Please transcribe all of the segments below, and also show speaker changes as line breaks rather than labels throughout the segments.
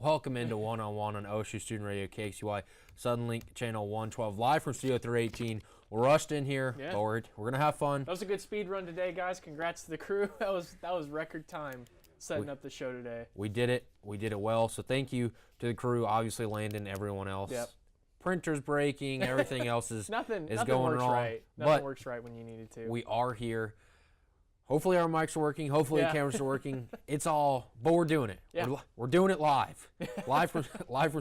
Welcome into One-on-One on OSU Student Radio KXUY, Suddenlink Channel 112, live from Studio 318. We're rushed in here, but we're going to have fun.
That was a good speed run today, guys. Congrats to the crew. That was record time setting up the show today.
We did it. We did it well. So thank you to the crew, obviously Landon, everyone else.
Yep.
Printer's breaking, everything else is
nothing
going
works
wrong.
Right. Nothing works right when you need it to.
We are here. Hopefully our mics are working. Hopefully the cameras are working. It's all, but we're doing it.
Yeah.
We're doing it live. live from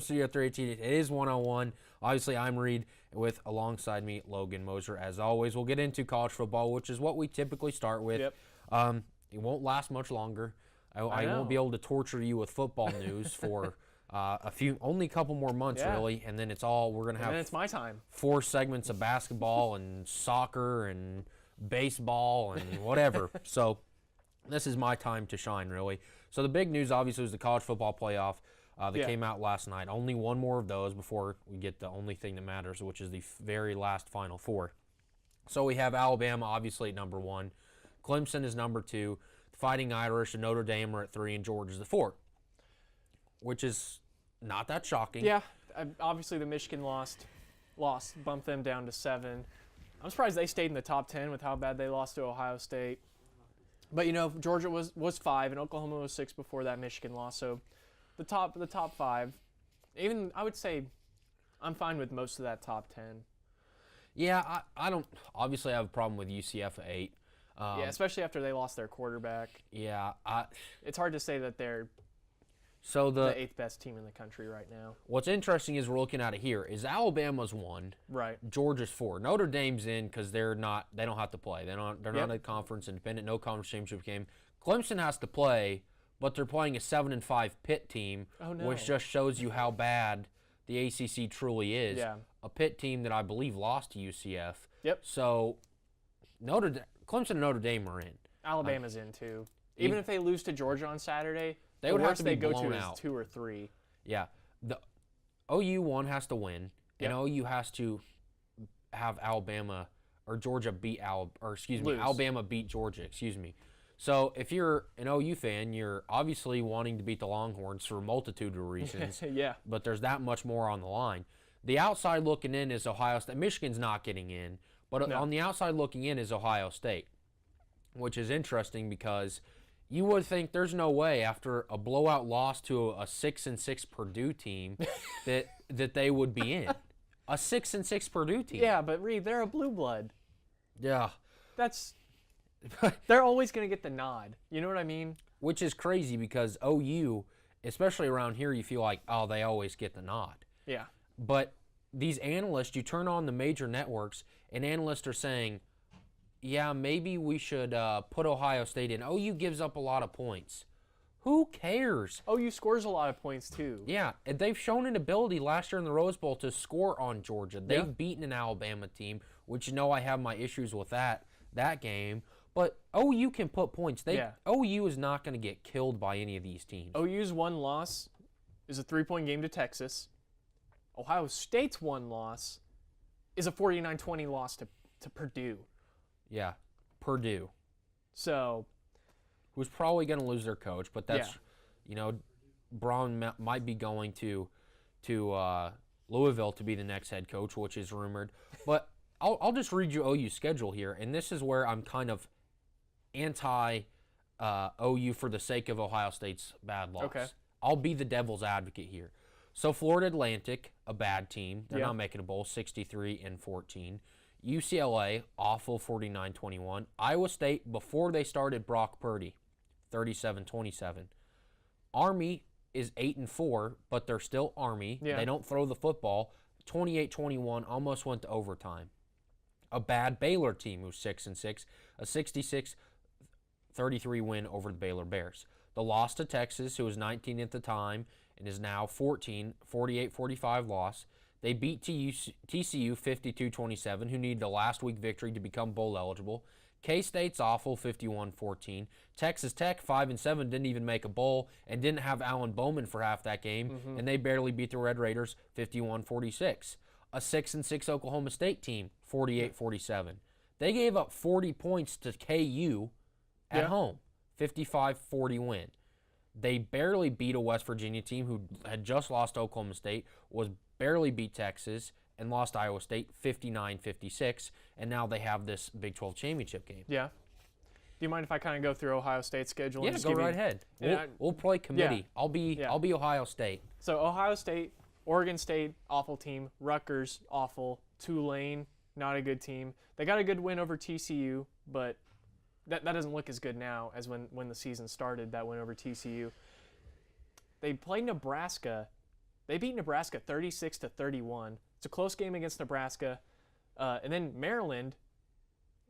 Studio 318. It is one-on-one. Obviously, I'm Reed with alongside me, Logan Moser. As always, we'll get into college football, which is what we typically start with.
Yep.
It won't last much longer. I won't be able to torture you with football news for only a couple more months, really, and then we're going to have.
And then it's my time.
4 segments of basketball and soccer and baseball and whatever. So this is my time to shine, really. So the big news, obviously, was the college football playoff that came out last night. Only one more of those before we get the only thing that matters, which is the very last Final Four. So we have Alabama, obviously, at number 1. Clemson is number 2. The Fighting Irish and Notre Dame are at 3, and Georgia's at 4, which is not that shocking.
Yeah, obviously the Michigan loss bumped them down to 7. I'm surprised they stayed in the top 10 with how bad they lost to Ohio State. But, Georgia was 5 and Oklahoma was 6 before that Michigan loss. So the top 5, even I would say I'm fine with most of that top 10.
Yeah, I don't obviously have a problem with UCF at 8.
Yeah, especially after they lost their quarterback.
Yeah.
It's hard to say that they're
the
8th best team in the country right now.
What's interesting is we're looking at it here. Is Alabama's 1,
right?
Georgia's 4. Notre Dame's in because they don't have to play. They're not a conference independent, no conference championship game. Clemson has to play, but they're playing a 7-5 Pitt team, which just shows you how bad the ACC truly is.
Yeah.
A Pitt team that I believe lost to UCF.
Yep.
So Clemson and Notre Dame are in.
Alabama's in too. Even if they lose to Georgia on Saturday,
they would have to be
blown
out.
Is 2 or 3.
Yeah. The OU one has to win, and OU has to have Alabama or Georgia beat Alabama beat Georgia, excuse me. So if you're an OU fan, you're obviously wanting to beat the Longhorns for a multitude of reasons.
Yeah.
But there's that much more on the line. The outside looking in is Ohio State. Michigan's not getting in, but on the outside looking in is Ohio State, which is interesting because you would think there's no way after a blowout loss to a 6-6 Purdue team that they would be in. A 6-6 Purdue team.
Yeah, but Reed, they're a blue blood.
Yeah.
They're always going to get the nod. You know what I mean?
Which is crazy because OU, especially around here, you feel like, oh, they always get the nod.
Yeah.
But these analysts, you turn on the major networks, and analysts are saying, yeah, maybe we should put Ohio State in. OU gives up a lot of points. Who cares?
OU scores a lot of points, too.
Yeah, and they've shown an ability last year in the Rose Bowl to score on Georgia. They've beaten an Alabama team, which I have my issues with that game. But OU can put points. OU is not going to get killed by any of these teams.
OU's one loss is a 3-point game to Texas. Ohio State's one loss is a 49-20 loss to Purdue.
Yeah, Purdue.
So,
who's probably going to lose their coach, but that's, Braun might be going to Louisville to be the next head coach, which is rumored. But I'll just read you OU's schedule here, and this is where I'm kind of anti-OU for the sake of Ohio State's bad loss.
Okay.
I'll be the devil's advocate here. So Florida Atlantic, a bad team. They're not making a bowl, 63-14. UCLA, awful, 49-21. Iowa State, before they started Brock Purdy, 37-27. Army is 8-4, but they're still Army.
Yeah.
They don't throw the football. 28-21, almost went to overtime. A bad Baylor team who's 6-6, a 66-33 win over the Baylor Bears. The loss to Texas, who was 19 at the time and is now 14, 48-45 loss. They beat TCU 52-27, who needed a last week victory to become bowl eligible. K-State's awful, 51-14. Texas Tech, 5-7, didn't even make a bowl and didn't have Alan Bowman for half that game, and they barely beat the Red Raiders, 51-46. A 6-6 Oklahoma State team, 48-47. They gave up 40 points to KU at home, 55-40 win. They barely beat a West Virginia team who had just lost to Oklahoma State, was barely beat Texas, and lost Iowa State 59-56, and now they have this Big 12 championship game.
Yeah. Do you mind if I kind of go through Ohio State's schedule?
Yeah,
and just
go
give
right
you,
ahead. We'll play committee.
Yeah.
I'll be Ohio State.
So Ohio State, Oregon State, awful team. Rutgers, awful. Tulane, not a good team. They got a good win over TCU, but that doesn't look as good now as when the season started, that win over TCU. They played Nebraska. They beat Nebraska 36-31. It's a close game against Nebraska. And then Maryland,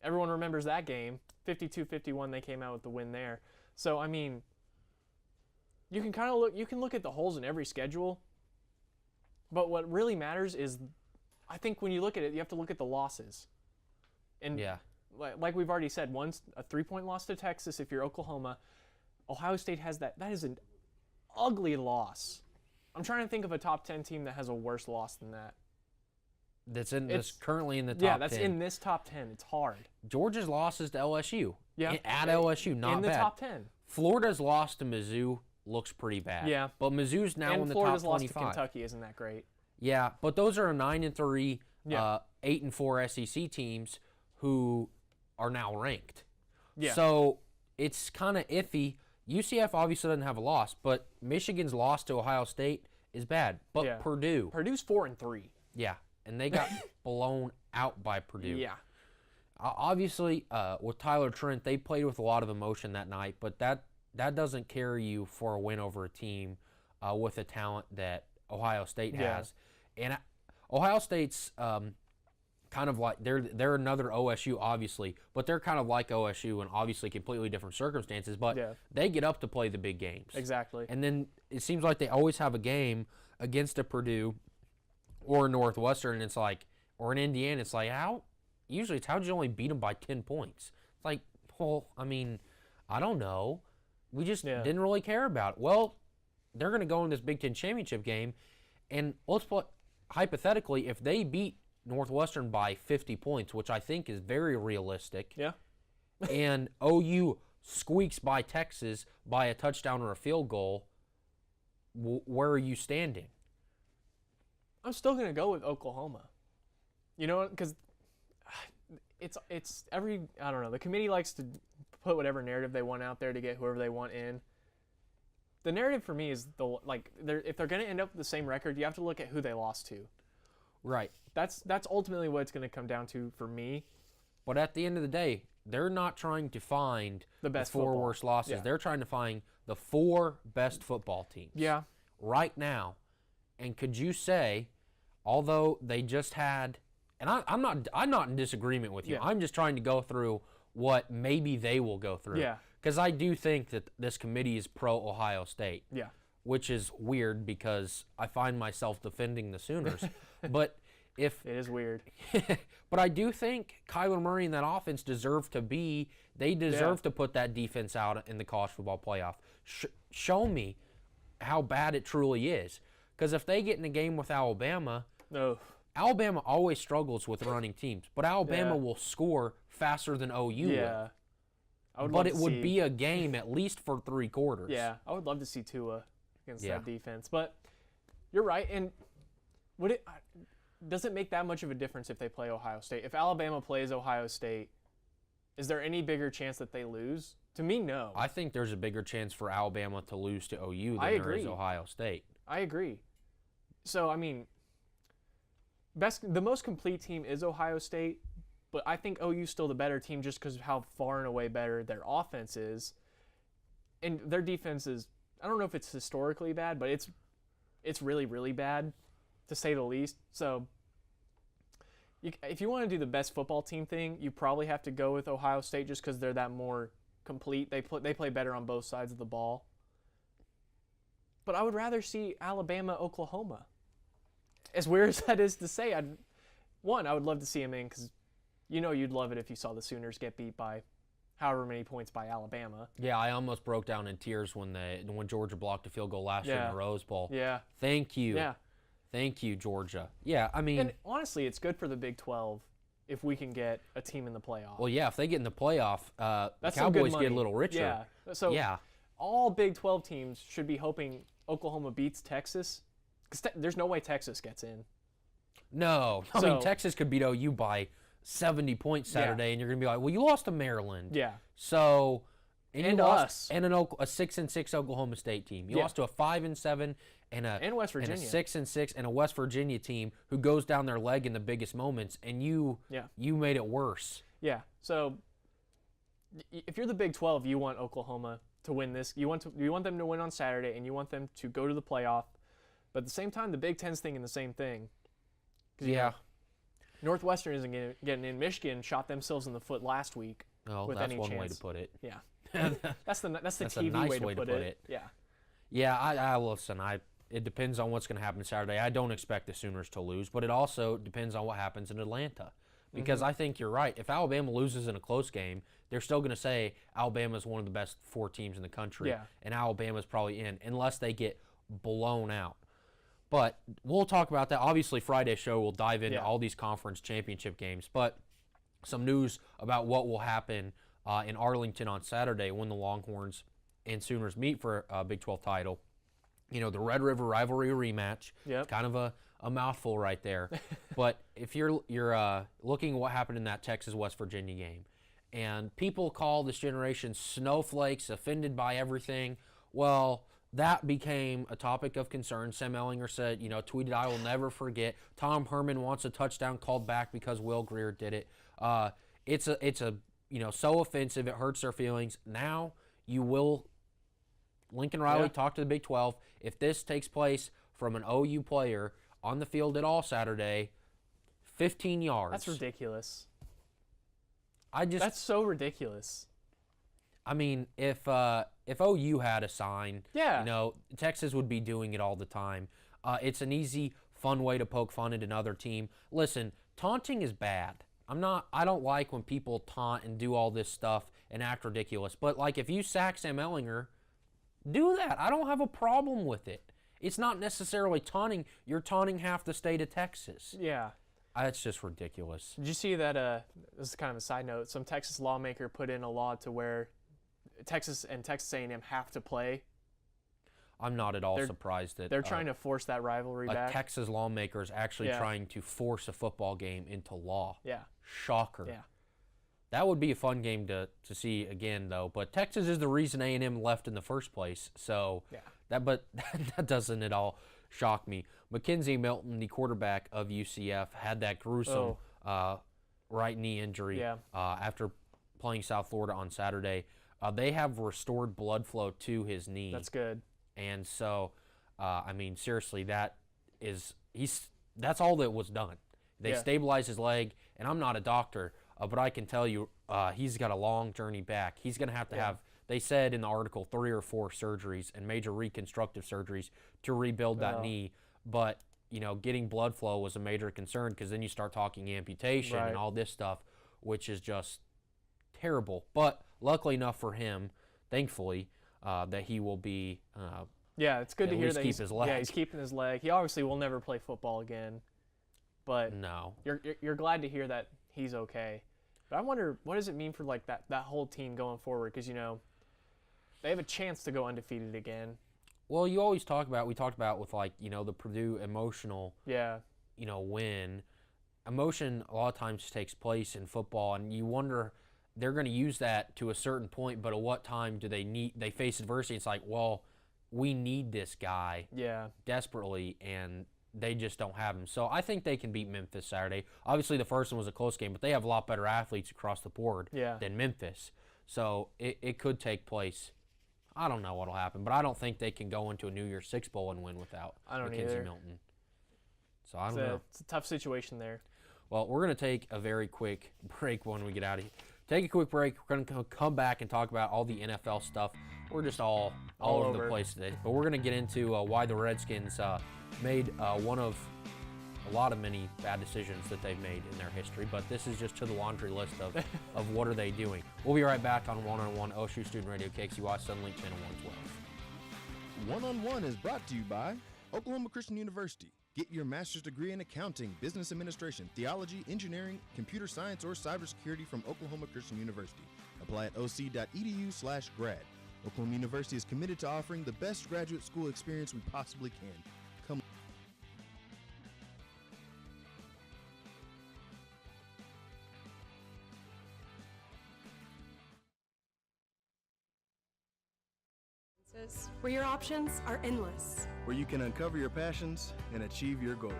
everyone remembers that game. 52-51, they came out with the win there. So, I mean, you can look at the holes in every schedule, but what really matters is, I think when you look at it, you have to look at the losses. And
Yeah.
like we've already said, one's a 3-point loss to Texas if you're Oklahoma. Ohio State has that. That is an ugly loss. I'm trying to think of a top 10 team that has a worse loss than that.
That's currently in the top 10.
Yeah, that's in this top 10. It's hard.
Georgia's losses to LSU.
Yeah.
At LSU, not
in the
bad.
top 10.
Florida's loss to Mizzou looks pretty bad.
Yeah.
But Mizzou's now
And
in the
Florida's
top 25.
loss to Kentucky isn't that great.
Yeah, but those are 9-3,
Yeah.
8-4 SEC teams who are now ranked.
Yeah.
So it's kind of iffy. UCF obviously doesn't have a loss, but Michigan's loss to Ohio State is bad. But
Yeah. Purdue's 4-3.
Yeah, and they got blown out by Purdue.
Yeah.
Obviously, with Tyler Trent, they played with a lot of emotion that night, but that doesn't carry you for a win over a team with the talent that Ohio State has. And Ohio State's kind of like they're another OSU, obviously, but they're kind of like OSU in obviously completely different circumstances. But they get up to play the big games.
Exactly.
And then it seems like they always have a game against a Purdue or a Northwestern, and it's like, or an Indiana. It's like, usually it's how'd you only beat them by 10 points? It's like, well, I mean, I don't know. We just didn't really care about it. Well, they're going to go in this Big Ten championship game, and let's put, hypothetically, if they beat Northwestern by 50 points, which I think is very realistic, and OU squeaks by Texas by a touchdown or a field goal, where are you standing?
I'm still going to go with Oklahoma. You know what? Because it's every, I don't know, the committee likes to put whatever narrative they want out there to get whoever they want in. The narrative for me is if they're going to end up with the same record, you have to look at who they lost to.
Right.
That's ultimately what it's going to come down to for me.
But at the end of the day, they're not trying to find
the best
four
football.
Worst losses.
Yeah.
They're trying to find the 4 best football teams.
Yeah.
Right now. And could you say, although they just had, and I'm not in disagreement with you.
Yeah.
I'm just trying to go through what maybe they will go through.
Yeah.
Because I do think that this committee is pro-Ohio State.
Yeah.
Which is weird because I find myself defending the Sooners. But if
it is weird.
But I do think Kyler Murray and that offense deserve to put that defense out in the college football playoff. Show me how bad it truly is. Because if they get in a game with Alabama, Alabama always struggles with running teams, but Alabama will score faster than OU will. But it would be a game at least for 3 quarters.
Yeah, I would love to see Tua against that defense. But you're right. And does it make that much of a difference if they play Ohio State? If Alabama plays Ohio State, is there any bigger chance that they lose? To me, no.
I think there's a bigger chance for Alabama to lose to OU than there is Ohio State.
I agree. So, I mean, the most complete team is Ohio State, but I think OU's still the better team just because of how far and away better their offense is. And their defense is, I don't know if it's historically bad, but it's really, really bad, to say the least. So, if you want to do the best football team thing, you probably have to go with Ohio State just because they're that more complete. They play better on both sides of the ball. But I would rather see Alabama, Oklahoma. As weird as that is to say, I would love to see them in because you'd love it if you saw the Sooners get beat by however many points by Alabama.
Yeah, I almost broke down in tears when Georgia blocked a field goal last year in the Rose Bowl.
Yeah.
Thank you.
Yeah.
Thank you, Georgia. Yeah, I mean...
And honestly, it's good for the Big 12 if we can get a team in the playoff.
Well, yeah, if they get in the playoff, the
That's
Cowboys
some good
get a little richer.
Yeah. So, all Big 12 teams should be hoping Oklahoma beats Texas, because there's no way Texas gets in.
No. I
So-
mean, Texas could beat OU by 70 points Saturday, and you're going to be like, well, you lost to Maryland.
Yeah.
So, and
And
you lost,
us.
and a 6-6 Oklahoma State team. You
Yeah.
lost to a 5-7 and
West Virginia.
and a 6-6 and a West Virginia team who goes down their leg in the biggest moments, and you made it worse.
Yeah. So if you're the Big 12, you want Oklahoma to win this. You want them to win on Saturday, and you want them to go to the playoff. But at the same time, the Big Ten's thinking the same thing. 'Cause, you know, Northwestern isn't getting in. Michigan shot themselves in the foot last week.
Well,
with
that's
any
one way
chance.
to put it.
Yeah. That's the
That's a
TV
nice
way to put it. Yeah.
Yeah, I listen. It depends on what's going to happen Saturday. I don't expect the Sooners to lose, but it also depends on what happens in Atlanta. Because I think you're right. If Alabama loses in a close game, they're still going to say Alabama's one of the best 4 teams in the country, and Alabama's probably in, unless they get blown out. But we'll talk about that. Obviously, Friday's show will dive into all these conference championship games. But some news about what will happen in Arlington on Saturday when the Longhorns and Sooners meet for a Big 12 title. You know, the Red River rivalry rematch.
Yep.
Kind of a mouthful right there. But if you're looking at what happened in that Texas-West Virginia game, and people call this generation snowflakes, offended by everything, well, that became a topic of concern. Sam Ellinger said, tweeted, "I will never forget. Tom Herman wants a touchdown called back because Will Greer did it." It's a so offensive, it hurts their feelings. Now you will, Lincoln Riley talked to the Big 12. If this takes place from an OU player on the field at all Saturday, 15 yards.
That's ridiculous.
That's
so ridiculous.
I mean, if OU had a sign, Texas would be doing it all the time. It's an easy, fun way to poke fun at another team. Listen, taunting is bad. I don't like when people taunt and do all this stuff and act ridiculous. But like, if you sack Sam Ellinger, do that. I don't have a problem with it. It's not necessarily taunting. You're taunting half the state of Texas.
Yeah.
It's just ridiculous.
Did you see that, this is kind of a side note, some Texas lawmaker put in a law to where Texas and Texas A&M have to play?
I'm not at all surprised that
they're trying to force that rivalry back.
Texas lawmakers actually trying to force a football game into law.
Yeah.
Shocker.
Yeah.
That would be a fun game to see again, though. But Texas is the reason A&M left in the first place. So that doesn't at all shock me. Mackenzie Milton, the quarterback of UCF, had that gruesome right knee injury after playing South Florida on Saturday. They have restored blood flow to his knee.
That's good.
And so, seriously, that's all that was done. They stabilized his leg, and I'm not a doctor, but I can tell you he's got a long journey back. He's going to have, they said in the article, 3 or 4 surgeries and major reconstructive surgeries to rebuild that knee. But, getting blood flow was a major concern, because then you start talking amputation and all this stuff, which is just terrible. But luckily enough for him, thankfully, that he will be
it's good to hear that
keep his leg.
Yeah, he's keeping his leg. He obviously will never play football again, but
no,
you're glad to hear that he's okay. But I wonder, what does it mean for like that whole team going forward? Because they have a chance to go undefeated again.
Well, we talked about with the Purdue emotional win. Emotion a lot of times takes place in football, and you wonder, they're going to use that to a certain point, but at what time do they face adversity? It's like, well, we need this guy desperately, and they just don't have him. So I think they can beat Memphis Saturday. Obviously, the first one was a close game, but they have a lot better athletes across the board than Memphis. So it could take place. I don't know what will happen, but I don't think they can go into a New Year's Six Bowl and win without Mackenzie Milton. So I don't know.
It's a tough situation there.
Well, we're going to take a very quick break when we get out of here. Take a quick break. We're going to come back and talk about all the NFL stuff. We're just all over the place today. But we're going to get into why the Redskins made one of a lot of many bad decisions that they've made in their history. But this is just to the laundry list of what are they doing. We'll be right back on One-on-One, OSU Student Radio, KXUY, Sunlink Channel 112.
One-on-One is brought to you by Oklahoma Christian University. Get your master's degree in accounting, business administration, theology, engineering, computer science, or cybersecurity from Oklahoma Christian University. Apply at oc.edu/grad. Oklahoma University is committed to offering the best graduate school experience we possibly can. Come.
Where your options are endless.
Where you can uncover your passions and achieve your goals.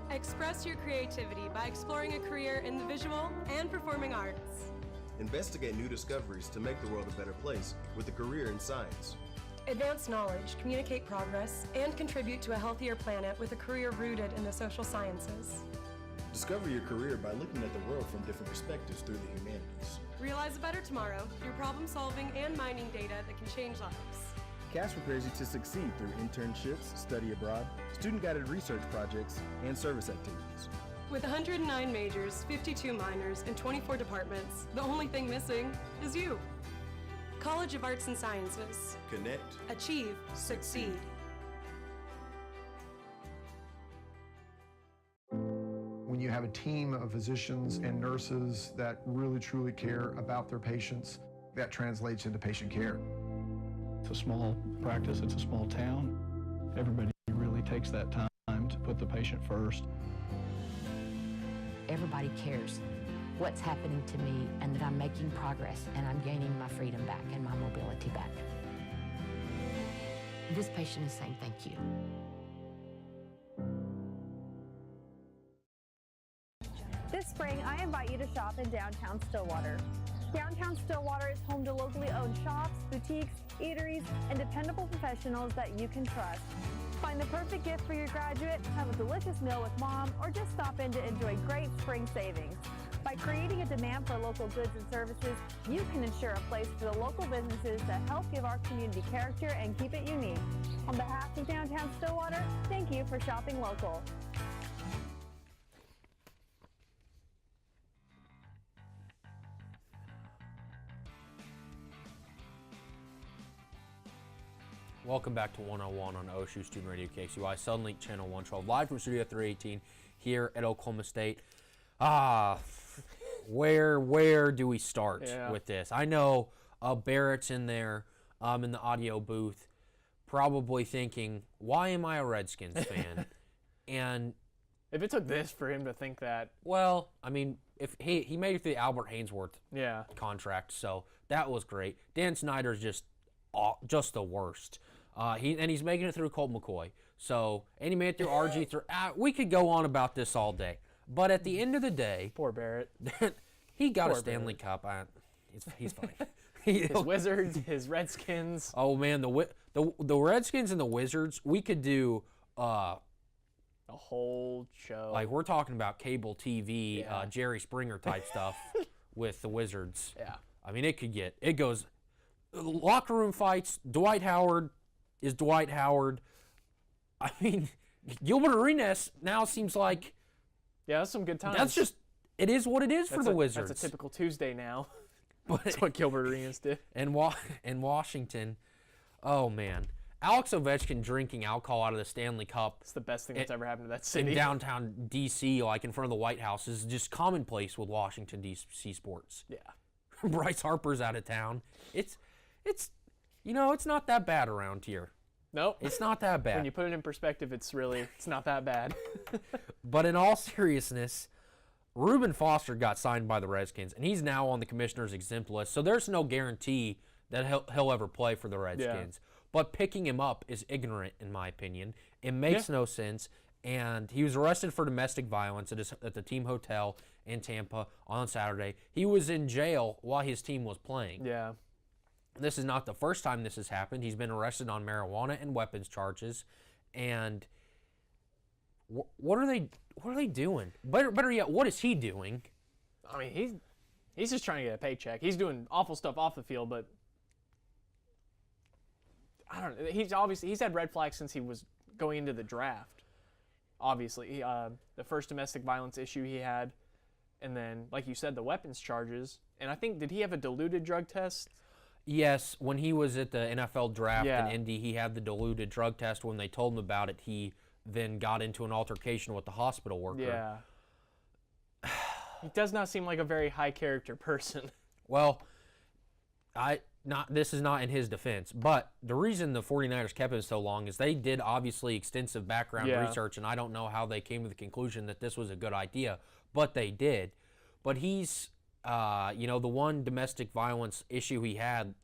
Express your creativity by exploring a career in the visual and performing arts.
Investigate new discoveries to make the world a better place with a career in science.
Advance knowledge, communicate progress, and contribute to a healthier planet with a career rooted in the social sciences.
Discover your career by looking at the world from different perspectives through the humanities.
Realize a better tomorrow through problem solving and mining data that can change lives.
CAST prepares you to succeed through internships, study abroad, student-guided research projects, and service activities.
With 109 majors, 52 minors, and 24 departments, the only thing missing is you. College of Arts and Sciences.
Connect.
Achieve. Succeed.
When you have a team of physicians and nurses that really truly care about their patients, that translates into patient care.
It's a small practice, it's a small town. Everybody really takes that time to put the patient first.
Everybody cares what's happening to me and that I'm making progress and I'm gaining my freedom back and my mobility back. This patient is saying thank you.
This spring, I invite you to shop in downtown Stillwater. Downtown Stillwater is home to locally owned shops, boutiques, eateries, and dependable professionals that you can trust. Find the perfect gift for your graduate, have a delicious meal with mom, or just stop in to enjoy great spring savings. By creating a demand for local goods and services, you can ensure a place for the local businesses that help give our community character and keep it unique. On behalf of Downtown Stillwater, thank you for shopping local.
Welcome back to 101 on OSU Student Radio KCY, Sunlink Channel 112, live from Studio 318 here at Oklahoma State. Where do we start with this? I know Barrett's in there in the audio booth probably thinking, why am I a Redskins fan? And
if it took this for him to think that.
Well, I mean, if he made it through the Albert Haynesworth contract, so that was great. Dan Snyder's just the worst. He's making it through Colt McCoy. So, and he made it through RG3. We could go on about this all day. But at the end of the day,
Poor Barrett.
he got a Stanley Cup. He's fine.
His Wizards, his Redskins.
Oh man, the Redskins and the Wizards. We could do
a whole show.
Like we're talking about cable TV, Jerry Springer type stuff with the Wizards.
Yeah.
I mean, it goes locker room fights. Dwight Howard is Dwight Howard. I mean, Gilbert Arenas now seems like.
Yeah, that's some good times.
It is what it is for the Wizards.
That's a typical Tuesday now.
But
that's what Gilbert Arenas did.
And Washington, oh man. Alex Ovechkin drinking alcohol out of the Stanley Cup.
It's the best thing that's ever happened to that city.
In downtown D.C., like in front of the White House, is just commonplace with Washington, D.C. sports.
Yeah.
Bryce Harper's out of town. It's not that bad around here.
Nope.
It's not that bad.
When you put it in perspective, it's not that bad.
But in all seriousness, Reuben Foster got signed by the Redskins, and he's now on the commissioner's exempt list, so there's no guarantee that he'll ever play for the Redskins. Yeah. But picking him up is ignorant, in my opinion. It makes no sense, and he was arrested for domestic violence at the team hotel in Tampa on Saturday. He was in jail while his team was playing.
Yeah.
This is not the first time this has happened. He's been arrested on marijuana and weapons charges, and what are they doing? Better yet, what is he doing?
I mean, he's just trying to get a paycheck. He's doing awful stuff off the field, but I don't know. He's had red flags since he was going into the draft. Obviously, the first domestic violence issue he had, and then, like you said, the weapons charges. And I think, did he have a diluted drug test?
Yes, when he was at the NFL draft in Indy, he had the diluted drug test. When they told him about it, he then got into an altercation with the hospital worker.
Yeah. He does not seem like a very high character person.
Well, this is not in his defense, but the reason the 49ers kept him so long is they did obviously extensive background research, and I don't know how they came to the conclusion that this was a good idea, but they did. But he's, the one domestic violence issue he had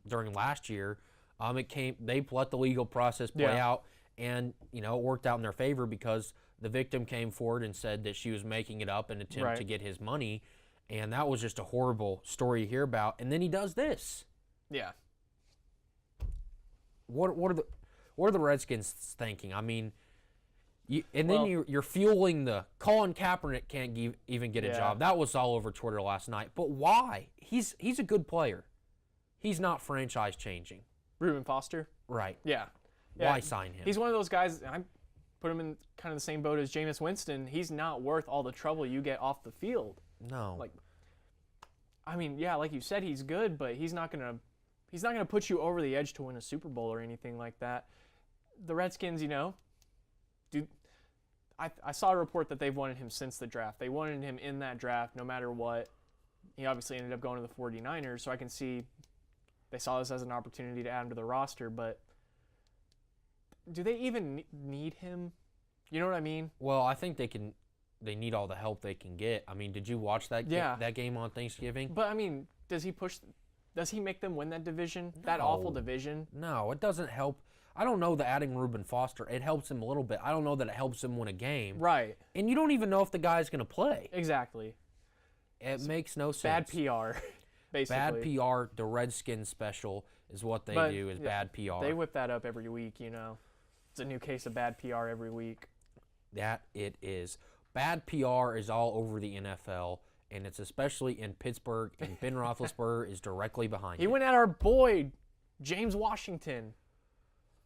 during last year, they let the legal process play out, and, it worked out in their favor because the victim came forward and said that she was making it up in an attempt to get his money. And that was just a horrible story to hear about. And then he does this.
Yeah.
What are the Redskins thinking? I mean, you're fueling the Colin Kaepernick can't even get a job. That was all over Twitter last night. But why? He's a good player. He's not franchise changing.
Reuben Foster?
Right.
Yeah.
Why sign him?
He's one of those guys. I put him in kind of the same boat as Jameis Winston. He's not worth all the trouble you get off the field.
No.
Like you said, he's good, but he's not gonna put you over the edge to win a Super Bowl or anything like that. The Redskins, I saw a report that they've wanted him since the draft. They wanted him in that draft no matter what. He obviously ended up going to the 49ers, so I can see they saw this as an opportunity to add him to the roster, but do they even need him? You know what I mean?
Well, I think they need all the help they can get. I mean, did you watch that game on Thanksgiving?
But I mean, does he make them win that division? No. That awful division?
No, it doesn't help. I don't know that adding Reuben Foster, it helps him a little bit. I don't know that it helps him win a game.
Right.
And you don't even know if the guy's going to play.
Exactly.
It makes no
Bad
sense.
PR, basically.
Bad PR, the Redskins special is what they do, is bad PR.
They whip that up every week, It's a new case of bad PR every week.
That it is. Bad PR is all over the NFL, and it's especially in Pittsburgh, and Ben Roethlisberger is directly behind
He
it.
went at our boy, James Washington.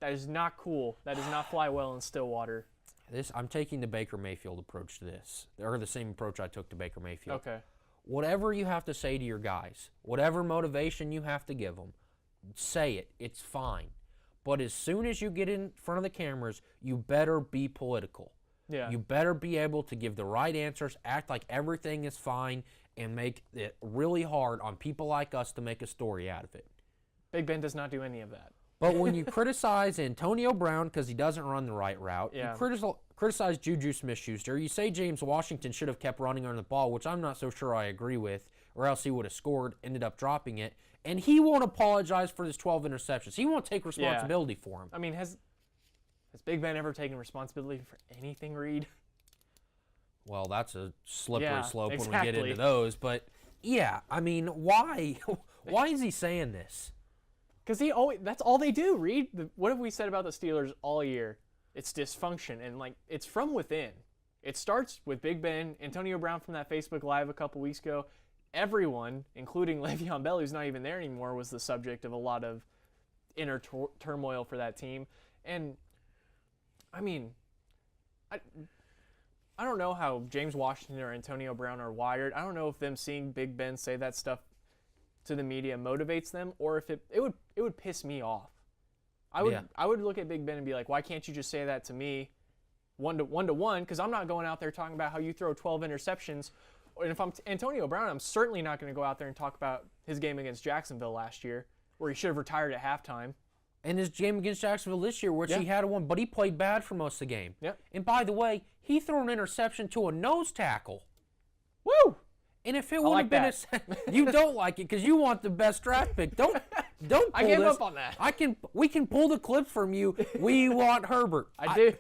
That is not cool. That does not fly well in Stillwater.
I'm taking the Baker Mayfield approach to this, or the same approach I took to Baker Mayfield.
Okay.
Whatever you have to say to your guys, whatever motivation you have to give them, say it. It's fine. But as soon as you get in front of the cameras, you better be political.
Yeah.
You better be able to give the right answers, act like everything is fine, and make it really hard on people like us to make a story out of it.
Big Ben does not do any of that.
But when you criticize Antonio Brown because he doesn't run the right route,
you
criticize Juju Smith-Schuster, you say James Washington should have kept running on the ball, which I'm not so sure I agree with, or else he would have scored, ended up dropping it, and he won't apologize for his 12 interceptions. He won't take responsibility for them.
I mean, has Big Ben ever taken responsibility for anything, Reed?
Well, that's a slippery slope
exactly.
when we get into those. But, yeah, I mean, why? Why is he saying this?
Because that's all they do, Reed. What have we said about the Steelers all year? It's dysfunction, and, it's from within. It starts with Big Ben, Antonio Brown from that Facebook Live a couple weeks ago. Everyone, including Le'Veon Bell, who's not even there anymore, was the subject of a lot of inner turmoil for that team. And, I mean, I don't know how James Washington or Antonio Brown are wired. I don't know if them seeing Big Ben say that stuff to the media motivates them, or if it would piss me off. I would look at Big Ben and be like, why can't you just say that to me, one to one? Because I'm not going out there talking about how you throw 12 interceptions. And if I'm Antonio Brown, I'm certainly not going to go out there and talk about his game against Jacksonville last year, where he should have retired at halftime.
And his game against Jacksonville this year, which he had one, but he played bad for most of the game.
Yep.
And by the way, he threw an interception to a nose tackle.
Woo!
And if it would have been you don't like it because you want the best draft pick. Don't pull
I gave up on that.
We can pull the clips from you. We want Herbert.
I do.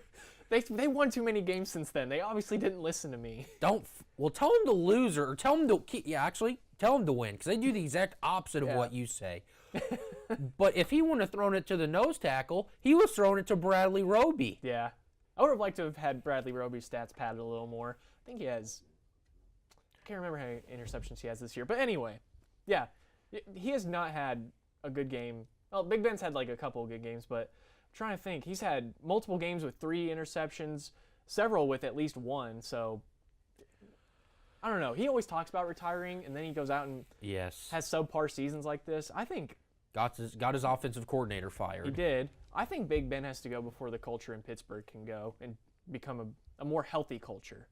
They won too many games since then. They obviously didn't listen to me.
Tell them to lose or tell them to tell them to win because they do the exact opposite of what you say. But if he wouldn't have thrown it to the nose tackle, he was throwing it to Bradley Roby.
Yeah. I would have liked to have had Bradley Roby's stats padded a little more. I think he has, I can't remember how many interceptions he has this year. But anyway, yeah, he has not had a good game. Well, Big Ben's had a couple of good games, but I'm trying to think. He's had multiple games with 3 interceptions, several with at least 1. So, I don't know. He always talks about retiring, and then he goes out and has subpar seasons like this. I think
got his offensive coordinator fired.
He did. I think Big Ben has to go before the culture in Pittsburgh can go and become a more healthy culture.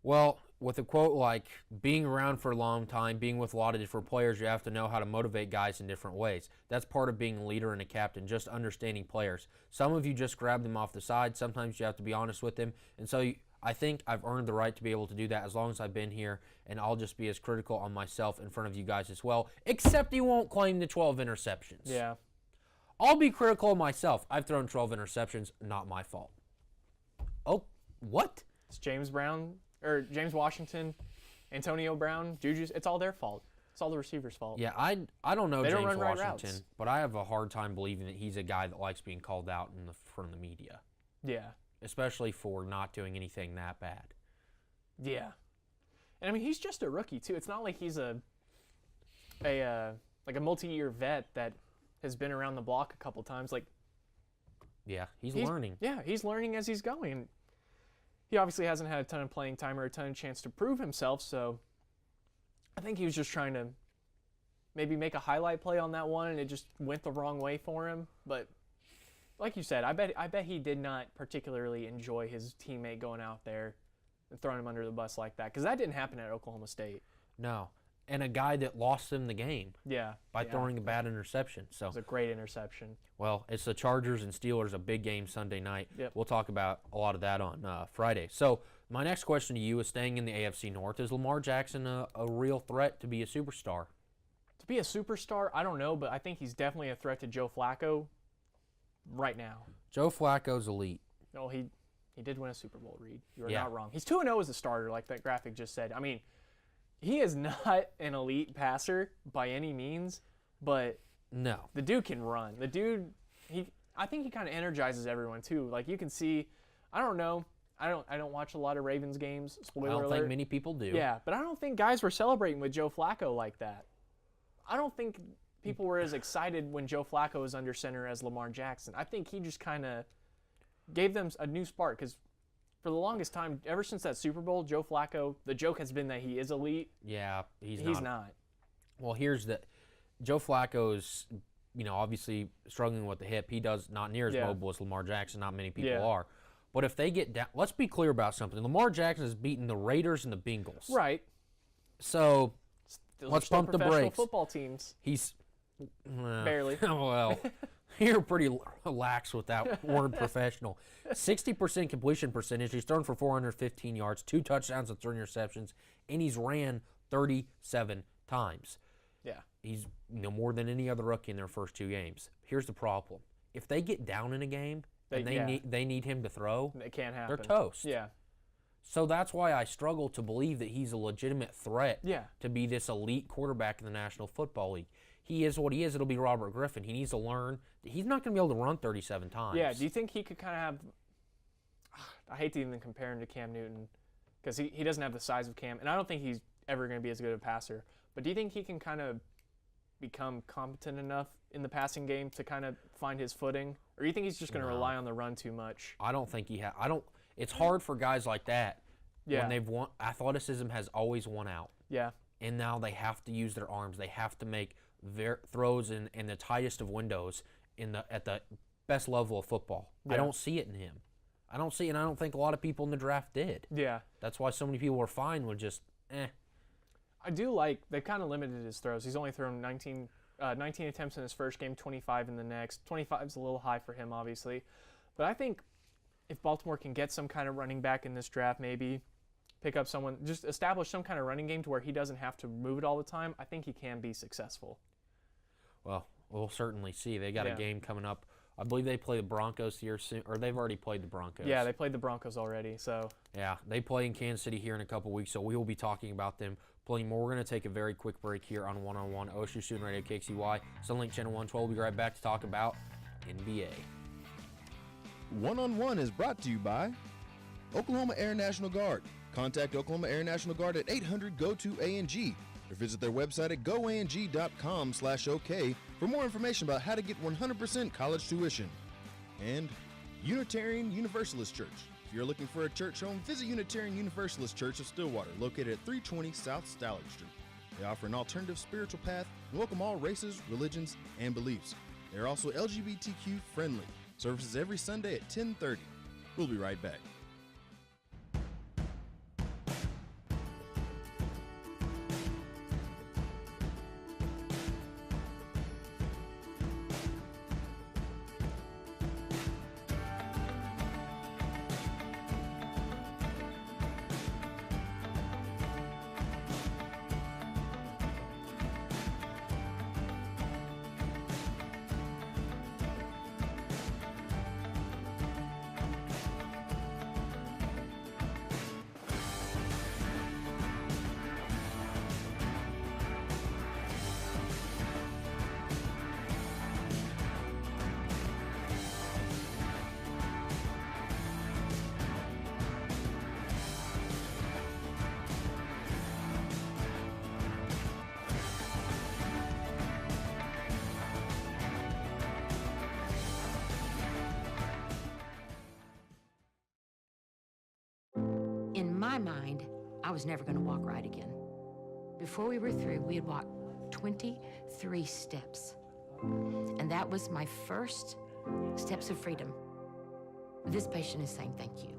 Well, with a quote like, being around for a long time, being with a lot of different players, you have to know how to motivate guys in different ways. That's part of being a leader and a captain, just understanding players. Some of you just grab them off the side. Sometimes you have to be honest with them. And so I think I've earned the right to be able to do that as long as I've been here, and I'll just be as critical on myself in front of you guys as well, except he won't claim the 12 interceptions.
Yeah.
I'll be critical of myself. I've thrown 12 interceptions, not my fault. Oh, what?
It's James Washington, Antonio Brown, Juju's. It's all their fault. It's all the receivers' fault.
Yeah, I don't know
They don't
James
run right
Washington,
routes.
but I have a hard time believing that he's a guy that likes being called out in the front of the media,
Yeah.
especially for not doing anything that bad.
Yeah. And I mean, he's just a rookie too. It's not like he's a multi-year vet that has been around the block a couple times. Like,
Yeah, he's learning.
Yeah, he's learning as he's going. He obviously hasn't had a ton of playing time or a ton of chance to prove himself, so I think he was just trying to maybe make a highlight play on that one, and it just went the wrong way for him. But like you said, I bet he did not particularly enjoy his teammate going out there and throwing him under the bus like that, because that didn't happen at Oklahoma State.
No, and a guy that lost them the game by throwing a bad interception. So
It was a great interception.
well, it's the Chargers and Steelers, a big game Sunday night.
Yep.
We'll talk about a lot of that on Friday. So my next question to you is, staying in the AFC North, is Lamar Jackson a real threat to be a superstar?
To be a superstar, I don't know, but I think he's definitely a threat to Joe Flacco right now.
Joe Flacco's elite.
No, he did win a Super Bowl, Reed. You are
Yeah.
not wrong. He's 2-0 as a starter, like that graphic just said. I mean, he is not an elite passer by any means, but
No.
the dude can run. The dude, I think he kind of energizes everyone too. Like, you can see, I don't know, I don't watch a lot of Ravens games. Spoiler
I don't
alert.
think many people do.
Yeah, but I don't think guys were celebrating with Joe Flacco like that. I don't think people were as excited when Joe Flacco was under center as Lamar Jackson. I think he just kind of gave them a new spark, because for the longest time, ever since that Super Bowl, Joe Flacco, the joke has been that he is elite.
Yeah, he's
not.
Well, here's the Joe Flacco's, obviously struggling with the hip. He does not near as mobile as Lamar Jackson. Not many people are. But if they get down, let's be clear about something. Lamar Jackson has beaten the Raiders and the Bengals.
Right.
So
Those
let's
are still
pump the
professional
brakes.
football teams.
He's
Barely.
Well, you're pretty lax with that word professional. 60% completion percentage. He's thrown for 415 yards, 2 touchdowns and 3 interceptions, and he's ran 37 times.
Yeah.
He's more than any other rookie in their first 2 games. Here's the problem. If they get down in a game and they need him to throw,
It can't happen.
they're toast.
Yeah.
So that's why I struggle to believe that he's a legitimate threat to be this elite quarterback in the National Football League. He is what he is. It'll be Robert Griffin. He needs to learn that he's not going to be able to run 37 times.
Yeah, do you think he could kind of have – I hate to even compare him to Cam Newton, because he doesn't have the size of Cam, and I don't think he's ever going to be as good a passer. But do you think he can kind of become competent enough in the passing game to kind of find his footing? Or do you think he's just going to rely on the run too much?
I don't think he has. It's hard for guys like that when they've won. Athleticism has always won out.
Yeah.
And now they have to use their arms. They have to make throws in the tightest of windows at the best level of football.
Yeah.
I don't see it in him. I don't see it, and I don't think a lot of people in the draft did.
Yeah.
That's why so many people were fine with just,
I do like – they kind of limited his throws. He's only thrown 19 attempts in his first game, 25 in the next. 25 is a little high for him, obviously. But I think if Baltimore can get some kind of running back in this draft, maybe pick up someone, just establish some kind of running game to where he doesn't have to move it all the time, I think he can be successful.
Well, we'll certainly see. They got a game coming up. I believe they play the Broncos here soon, or they've already played the Broncos.
Yeah, they played the Broncos already. So
yeah, they play in Kansas City here in a couple weeks, so we will be talking about them plenty more. We're going to take a very quick break here on One OSU Student Radio KXCY, Sunlink Channel 112. We'll be right back to talk about NBA.
One-on-One is brought to you by Oklahoma Air National Guard. Contact Oklahoma Air National Guard at 800-GO-TO-ANG or visit their website at goang.com/OK for more information about how to get 100% college tuition. And Unitarian Universalist Church. If you're looking for a church home, visit Unitarian Universalist Church of Stillwater, located at 320 South Stallard Street. They offer an alternative spiritual path and welcome all races, religions, and beliefs. They're also LGBTQ friendly. Services every Sunday at 10:30. We'll be right back.
In my mind, I was never going to walk right again. Before we were through, we had walked 23 steps. And that was my first steps of freedom. This patient is saying thank you.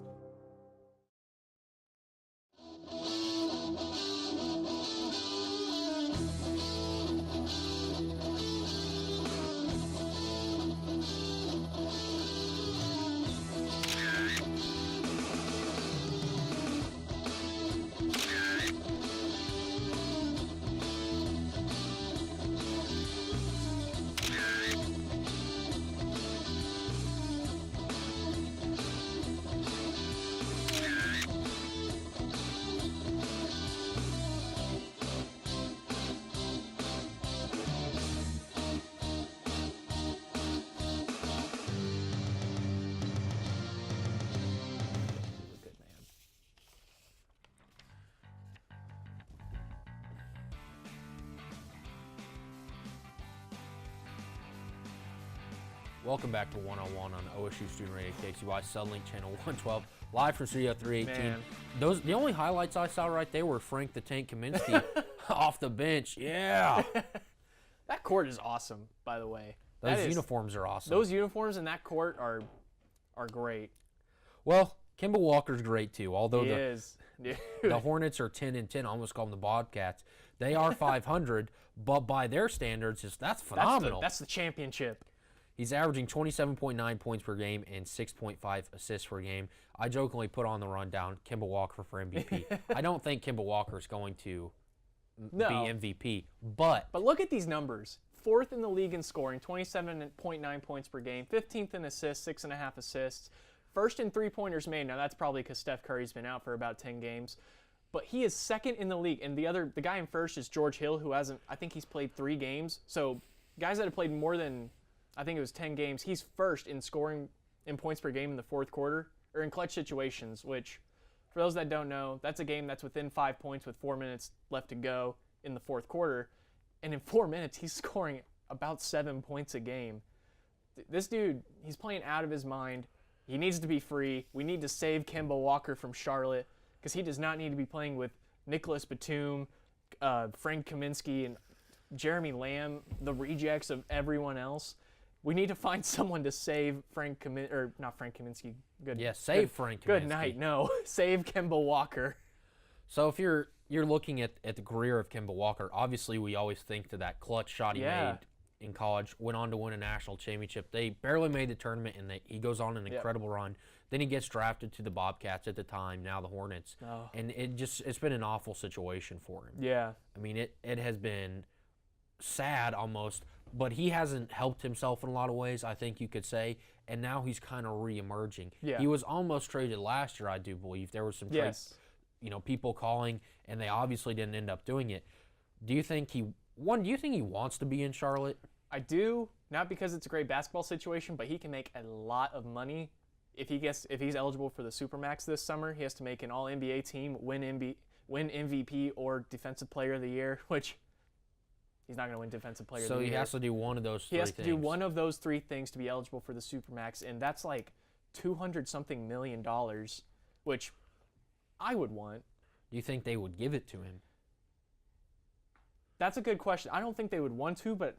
Welcome back to 101 on OSU Student Radio KCY Suddenlink Channel 112, live from Studio 318.
Man.
The only highlights I saw right there were Frank the Tank Kaminsky off the bench. Yeah.
That court is awesome, by the way.
Those uniforms are awesome.
Those uniforms in that court are great.
Well, Kemba Walker's great too, although
He is. Dude.
the Hornets are 10-10, I almost call them the Bobcats. They are 500, but by their standards, that's phenomenal.
That's the championship.
He's averaging 27.9 points per game and 6.5 assists per game. I jokingly put on the rundown Kemba Walker for MVP. I don't think Kemba Walker is going to be MVP, but
look at these numbers. 4th in the league in scoring, 27.9 points per game, 15th in assists, 6.5 assists. 1st in three-pointers made. Now that's probably because Steph Curry's been out for about 10 games. But he is 2nd in the league, and the guy in 1st is George Hill, who hasn't. I think he's played 3 games. So guys that have played more than, I think it was 10 games, he's 1st in scoring in points per game in the 4th quarter, or in clutch situations, which, for those that don't know, that's a game that's within 5 points with 4 minutes left to go in the 4th quarter. And in 4 minutes, he's scoring about 7 points a game. This dude, he's playing out of his mind. He needs to be free. We need to save Kemba Walker from Charlotte, because he does not need to be playing with Nicholas Batum, Frank Kaminsky, and Jeremy Lamb, the rejects of everyone else. We need to find someone to save Frank Kaminsky, or not Frank Kaminsky. Good.
yeah, save Frank Kaminsky.
Good night. No, save Kemba Walker.
So if you're looking at the career of Kemba Walker, obviously we always think to that clutch shot he made in college, went on to win a national championship. They barely made the tournament, and he goes on an incredible run. Then he gets drafted to the Bobcats at the time, now the Hornets.
Oh.
And it's been an awful situation for him.
Yeah.
I mean, it has been sad almost, but he hasn't helped himself in a lot of ways, I think you could say, and now he's kind of re-emerging.
Yeah.
He was almost traded last year, I do believe. There were some trades, people calling, and they obviously didn't end up doing it. Do you think he wants to be in Charlotte?
I do, not because it's a great basketball situation, but he can make a lot of money. If he's eligible for the Supermax this summer, he has to make an All-NBA team, win MVP or Defensive Player of the Year, which he's not going to win Defensive Player of the Year.
So he has to do one of those 3 things.
He has to do one of those 3 things to be eligible for the Supermax, and that's like $200-something million, which I would want.
Do you think they would give it to him?
That's a good question. I don't think they would want to, but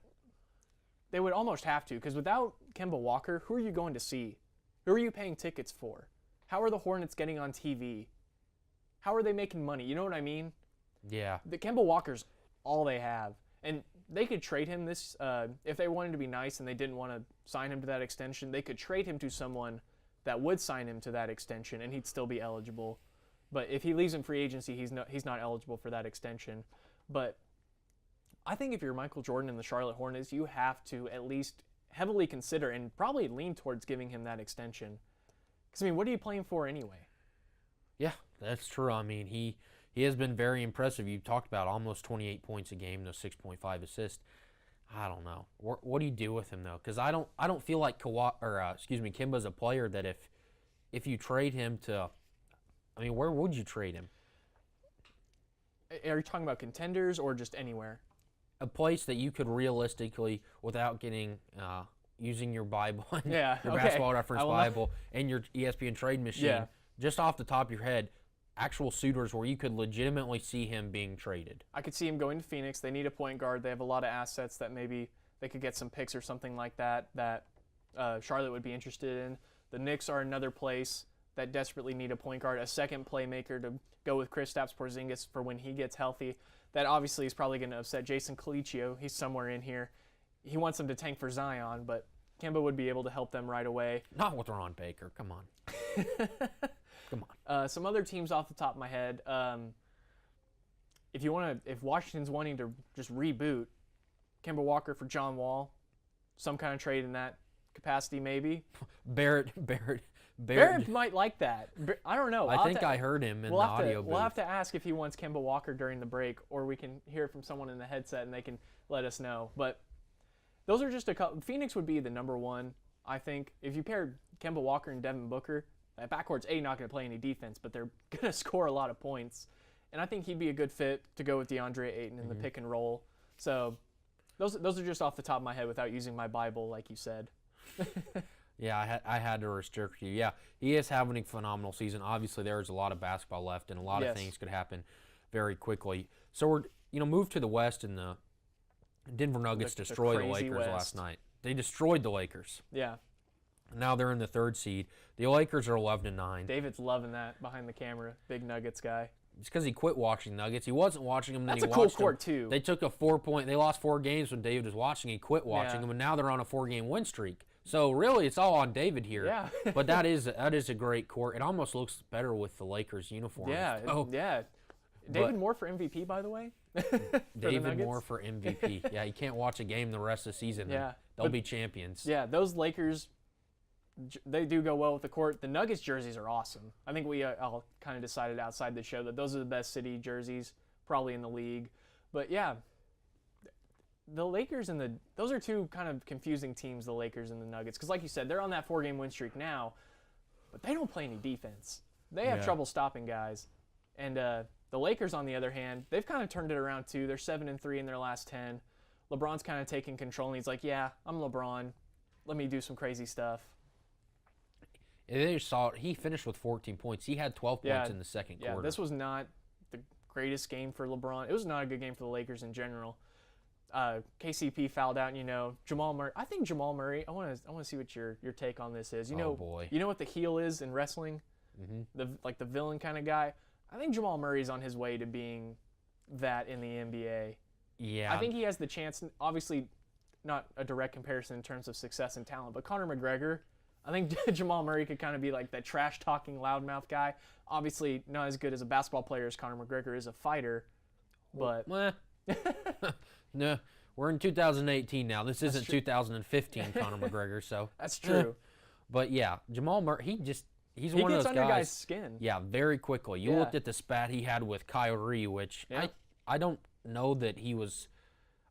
they would almost have to, because without Kemba Walker, who are you going to see? Who are you paying tickets for? How are the Hornets getting on TV? How are they making money? You know what I mean?
Yeah.
The Kemba Walker's all they have. And they could trade him this, if they wanted to be nice and they didn't want to sign him to that extension, they could trade him to someone that would sign him to that extension, and he'd still be eligible. But if he leaves in free agency, he's not eligible for that extension. But I think if you're Michael Jordan and the Charlotte Hornets, you have to at least heavily consider and probably lean towards giving him that extension. Because, I mean, what are you playing for anyway?
Yeah, that's true. I mean, he has been very impressive. You talked about almost 28 points a game, those 6.5 assists. I don't know. What do you do with him, though? Because I don't feel like Kemba's a player that if you trade him to, I mean, where would you trade him?
Are you talking about contenders or just anywhere?
A place that you could realistically, without getting using your Bible, and your basketball reference Bible, and your ESPN trade machine, just off the top of your head, actual suitors where you could legitimately see him being traded?
I could see him going to Phoenix. They need a point guard. They have a lot of assets that maybe they could get some picks or something like that Charlotte would be interested in. The Knicks are another place that desperately need a point guard, a second playmaker to go with Kristaps Porzingis for when he gets healthy. That obviously is probably going to upset Jason Colicchio. He's somewhere in here. He wants them to tank for Zion, but Kemba would be able to help them right away.
Not with Ron Baker. Come on. Come on.
Some other teams off the top of my head. If Washington's wanting to just reboot, Kemba Walker for John Wall, some kind of trade in that capacity maybe.
Barrett
might like that. I don't know.
I think I heard him in the audio booth.
We'll have to ask if he wants Kemba Walker during the break, or we can hear from someone in the headset and they can let us know. But those are just a couple. Phoenix would be the number one, I think. If you paired Kemba Walker and Devin Booker, that backcourt's not going to play any defense, but they're going to score a lot of points. And I think he'd be a good fit to go with DeAndre Ayton in the pick and roll. So those are just off the top of my head without using my Bible, like you said.
Yeah, I had to restrict you. Yeah, he is having a phenomenal season. Obviously, there's a lot of basketball left, and a lot of things could happen very quickly. So we're move to the West, and the Denver Nuggets destroyed the Lakers last night. They destroyed the Lakers.
Yeah.
Now they're in the 3rd seed. The Lakers are 11-9.
David's loving that behind the camera. Big Nuggets guy.
It's because he quit watching Nuggets. He wasn't watching them.
That's
then
a
he
cool
watched
court,
them.
too.
They took a 4-point. They lost 4 games when David was watching. He quit watching them, and now they're on a 4-game win streak. So really, it's all on David here.
Yeah.
But that is a great court. It almost looks better with the Lakers uniforms.
Yeah. David Moore for MVP, by the way.
David Moore for MVP. Yeah, he can't watch a game the rest of the season.
Yeah.
They'll be champions.
Yeah, those Lakers, they do go well with the court. The Nuggets jerseys are awesome. I think we all kind of decided outside the show that those are the best city jerseys probably in the league. But yeah, the Lakers and those are two kind of confusing teams, the Lakers and the Nuggets. Because like you said, they're on that 4-game win streak now, but they don't play any defense. They have trouble stopping guys. And the Lakers, on the other hand, they've kind of turned it around too. They're 7-3 in their last 10. LeBron's kind of taking control, and he's like, yeah, I'm LeBron. Let me do some crazy stuff.
And they saw he finished with 14 points. He had 12 points in the second quarter.
Yeah, this was not the greatest game for LeBron. It was not a good game for the Lakers in general. KCP fouled out, Jamal Murray. I think Jamal Murray, I want to see what your take on this is. You know what the heel is in wrestling? Mm-hmm. The villain kind of guy. I think Jamal Murray's on his way to being that in the NBA.
Yeah.
I think he has the chance, obviously not a direct comparison in terms of success and talent, but Conor McGregor, I think Jamal Murray could kind of be like that trash-talking loudmouth guy. Obviously not as good as a basketball player as Conor McGregor is a fighter, but...
No, we're in 2018 now. This isn't 2015 Conor McGregor, so...
That's true.
But yeah, Jamal Murray, he's one of those guys...
He gets under guys' skin.
Yeah, very quickly. You looked at the spat he had with Kyrie, which I don't know that he was...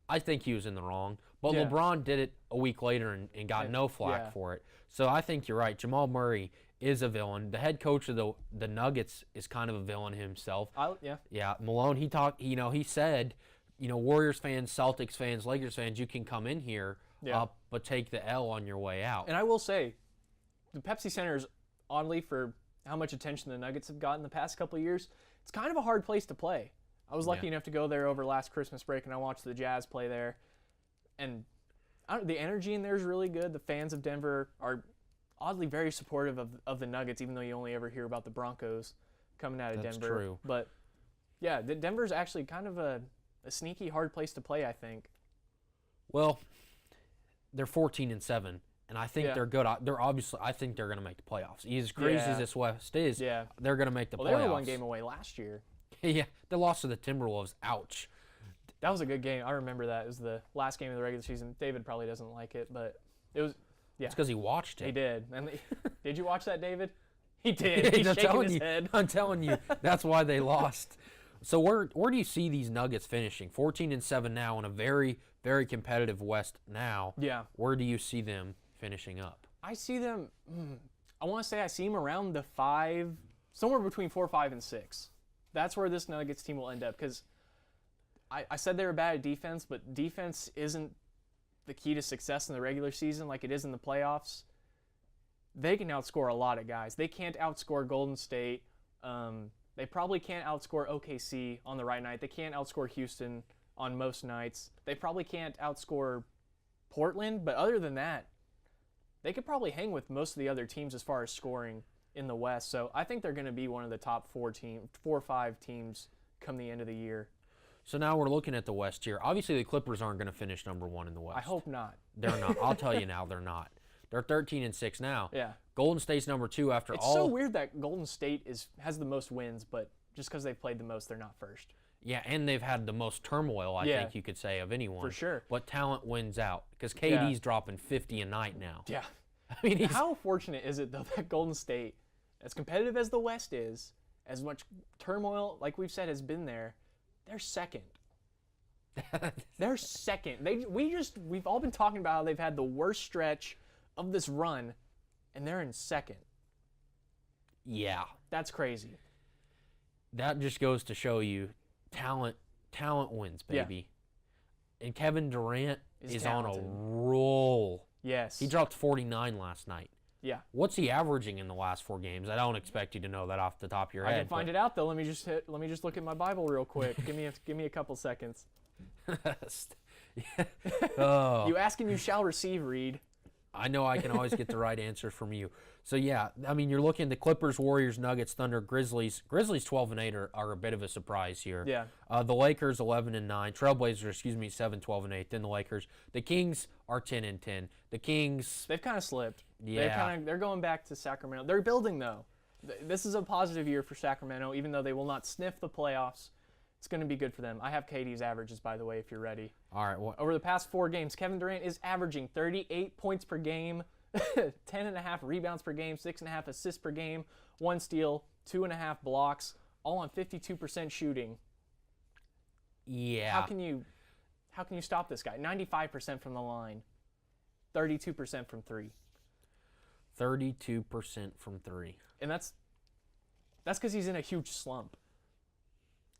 I think he was in the wrong. But LeBron did it a week later and got no flack for it. So I think you're right. Jamal Murray is a villain. The head coach of the Nuggets is kind of a villain himself. Yeah, Malone, he said, Warriors fans, Celtics fans, Lakers fans, you can come in here, but take the L on your way out.
And I will say, the Pepsi Center is, oddly, for how much attention the Nuggets have gotten the past couple of years, it's kind of a hard place to play. I was lucky enough to go there over last Christmas break, and I watched the Jazz play there. And the energy in there is really good. The fans of Denver are oddly very supportive of the Nuggets, even though you only ever hear about the Broncos coming out of Denver.
That's true.
But, yeah, Denver's actually kind of a sneaky hard place to play, I think.
Well, they're 14-7. And I think they're good. I think they're going to make the playoffs. As crazy as this West is, they're going to make the playoffs.
Well, they were 1 game away last year.
Yeah, they lost to the Timberwolves. Ouch.
That was a good game. I remember that. It was the last game of the regular season. David probably doesn't like it, but it was,
It's because he watched it.
He did. And did you watch that, David? He did. He's shaking his head.
I'm telling you, that's why they lost. So where do you see these Nuggets finishing? 14-7 now in a very, very competitive West now.
Yeah.
Where do you see them finishing up?
I see them, I want to say I see them around the 5, somewhere between 4, 5, and 6. That's where this Nuggets team will end up, because I said they were bad at defense, but defense isn't the key to success in the regular season like it is in the playoffs. They can outscore a lot of guys. They can't outscore Golden State. They probably can't outscore OKC on the right night. They can't outscore Houston on most nights. They probably can't outscore Portland, but other than that, they could probably hang with most of the other teams as far as scoring in the West. So I think they're going to be one of the top 4 or 5 teams come the end of the year.
So now we're looking at the West here. Obviously, the Clippers aren't going to finish number 1 in the West.
I hope not.
They're not. I'll tell you now, they're not. They're 13-6 now.
Yeah.
Golden State's number 2 after
It's
all.
so weird that Golden State has the most wins, but just because they've played the most, they're not first.
Yeah, and they've had the most turmoil, I think you could say, of anyone.
For sure.
But talent wins out because KD's dropping 50 a night now.
Yeah.
I mean,
how fortunate is it, though, that Golden State, as competitive as the West is, as much turmoil, like we've said, has been there, they're second. They're second. We've all been talking about how they've had the worst stretch of this run, and they're in second.
Yeah.
That's crazy.
That just goes to show you talent wins, baby. Yeah. And Kevin Durant is talented. On a roll.
Yes.
He dropped 49 last night.
Yeah.
What's he averaging in the last 4 games? I don't expect you to know that off the top of your head.
I can find it out though. Let me just look at my Bible real quick. Give me a couple seconds.
Oh.
You ask and you shall receive, Reed.
I know I can always get the right answer from you. So yeah, I mean, you're looking at the Clippers, Warriors, Nuggets, Thunder, Grizzlies. Grizzlies 12-8 are a bit of a surprise here.
Yeah.
The Lakers 11-9, Trailblazers 7-12-8. Then the Lakers. The Kings are 10-10. The Kings,
they've kind of slipped.
Yeah.
They're going back to Sacramento. They're building though. This is a positive year for Sacramento, even though they will not sniff the playoffs. It's going to be good for them. I have KD's averages, by the way, if you're ready.
All right.
Over the past 4 games, Kevin Durant is averaging 38 points per game, 10.5 rebounds per game, 6.5 assists per game, 1 steal, 2.5 blocks, all on 52% shooting.
Yeah.
How can you stop this guy? 95% from the line, 32% from 3.
32% from 3.
And that's because he's in a huge slump.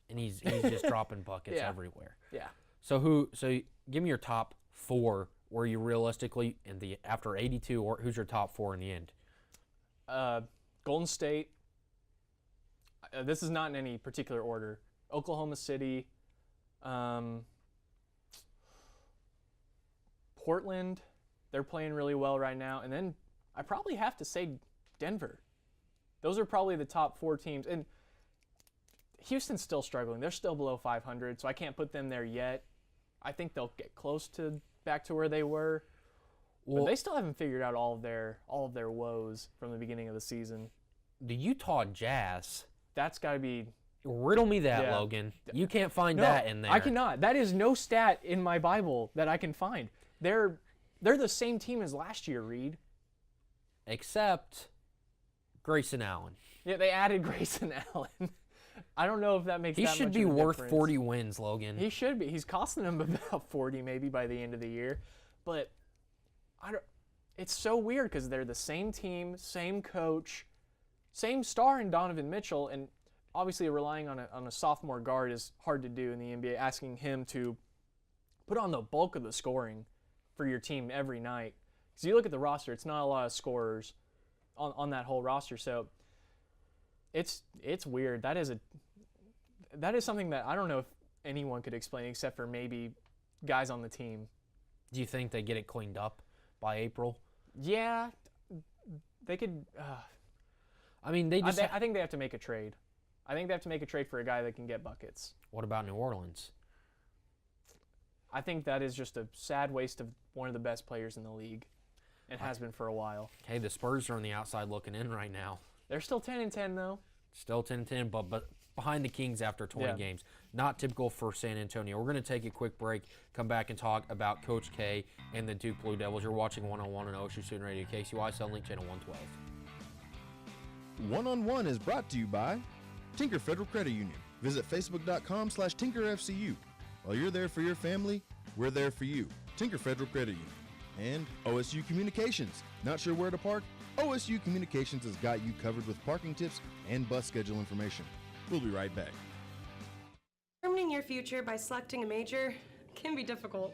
And he's just dropping buckets everywhere.
Yeah.
So give me your top 4 where you realistically after 82, or who's your top 4 in the end?
Golden State. This is not in any particular order. Oklahoma City, Portland. They're playing really well right now, and then I probably have to say Denver. Those are probably the top 4 teams, and Houston's still struggling. They're still below 500, so I can't put them there yet. I think they'll get close to back to where they were. Well, but they still haven't figured out all of their woes from the beginning of the season.
The Utah Jazz.
That's got to be.
Riddle me that, Logan. You can't find that in there.
I cannot. That is no stat in my Bible that I can find. They're the same team as last year, Reed.
Except Grayson Allen.
Yeah, they added Grayson Allen. I don't know if that makes that much of a difference.
He should be worth 40 wins, Logan.
He should be. He's costing them about 40 maybe by the end of the year. But it's so weird because they're the same team, same coach, same star in Donovan Mitchell, and obviously relying on a sophomore guard is hard to do in the NBA, asking him to put on the bulk of the scoring for your team every night. Because you look at the roster, it's not a lot of scorers on that whole roster, so it's weird. That is something that I don't know if anyone could explain except for maybe guys on the team.
Do you think they get it cleaned up by April?
Yeah, they could.
I mean, I
think they have to make a trade. I think they have to make a trade for a guy that can get buckets.
What about New Orleans?
I think that is just a sad waste of one of the best players in the league, and has been for a while.
Hey, the Spurs are on the outside looking in right now.
They're still 10-10 though.
Still 10-10, but behind the Kings after 20 games. Not typical for San Antonio. We're going to take a quick break, come back and talk about Coach K and the Duke Blue Devils. You're watching One-on-One on OSU Student Radio, KCY, Sunlink Channel 112.
One-on-One is brought to you by Tinker Federal Credit Union. Visit facebook.com/TinkerFCU. While you're there for your family, we're there for you. Tinker Federal Credit Union. And OSU Communications. Not sure where to park? OSU Communications has got you covered with parking tips and bus schedule information. We'll be right back.
Determining your future by selecting a major can be difficult.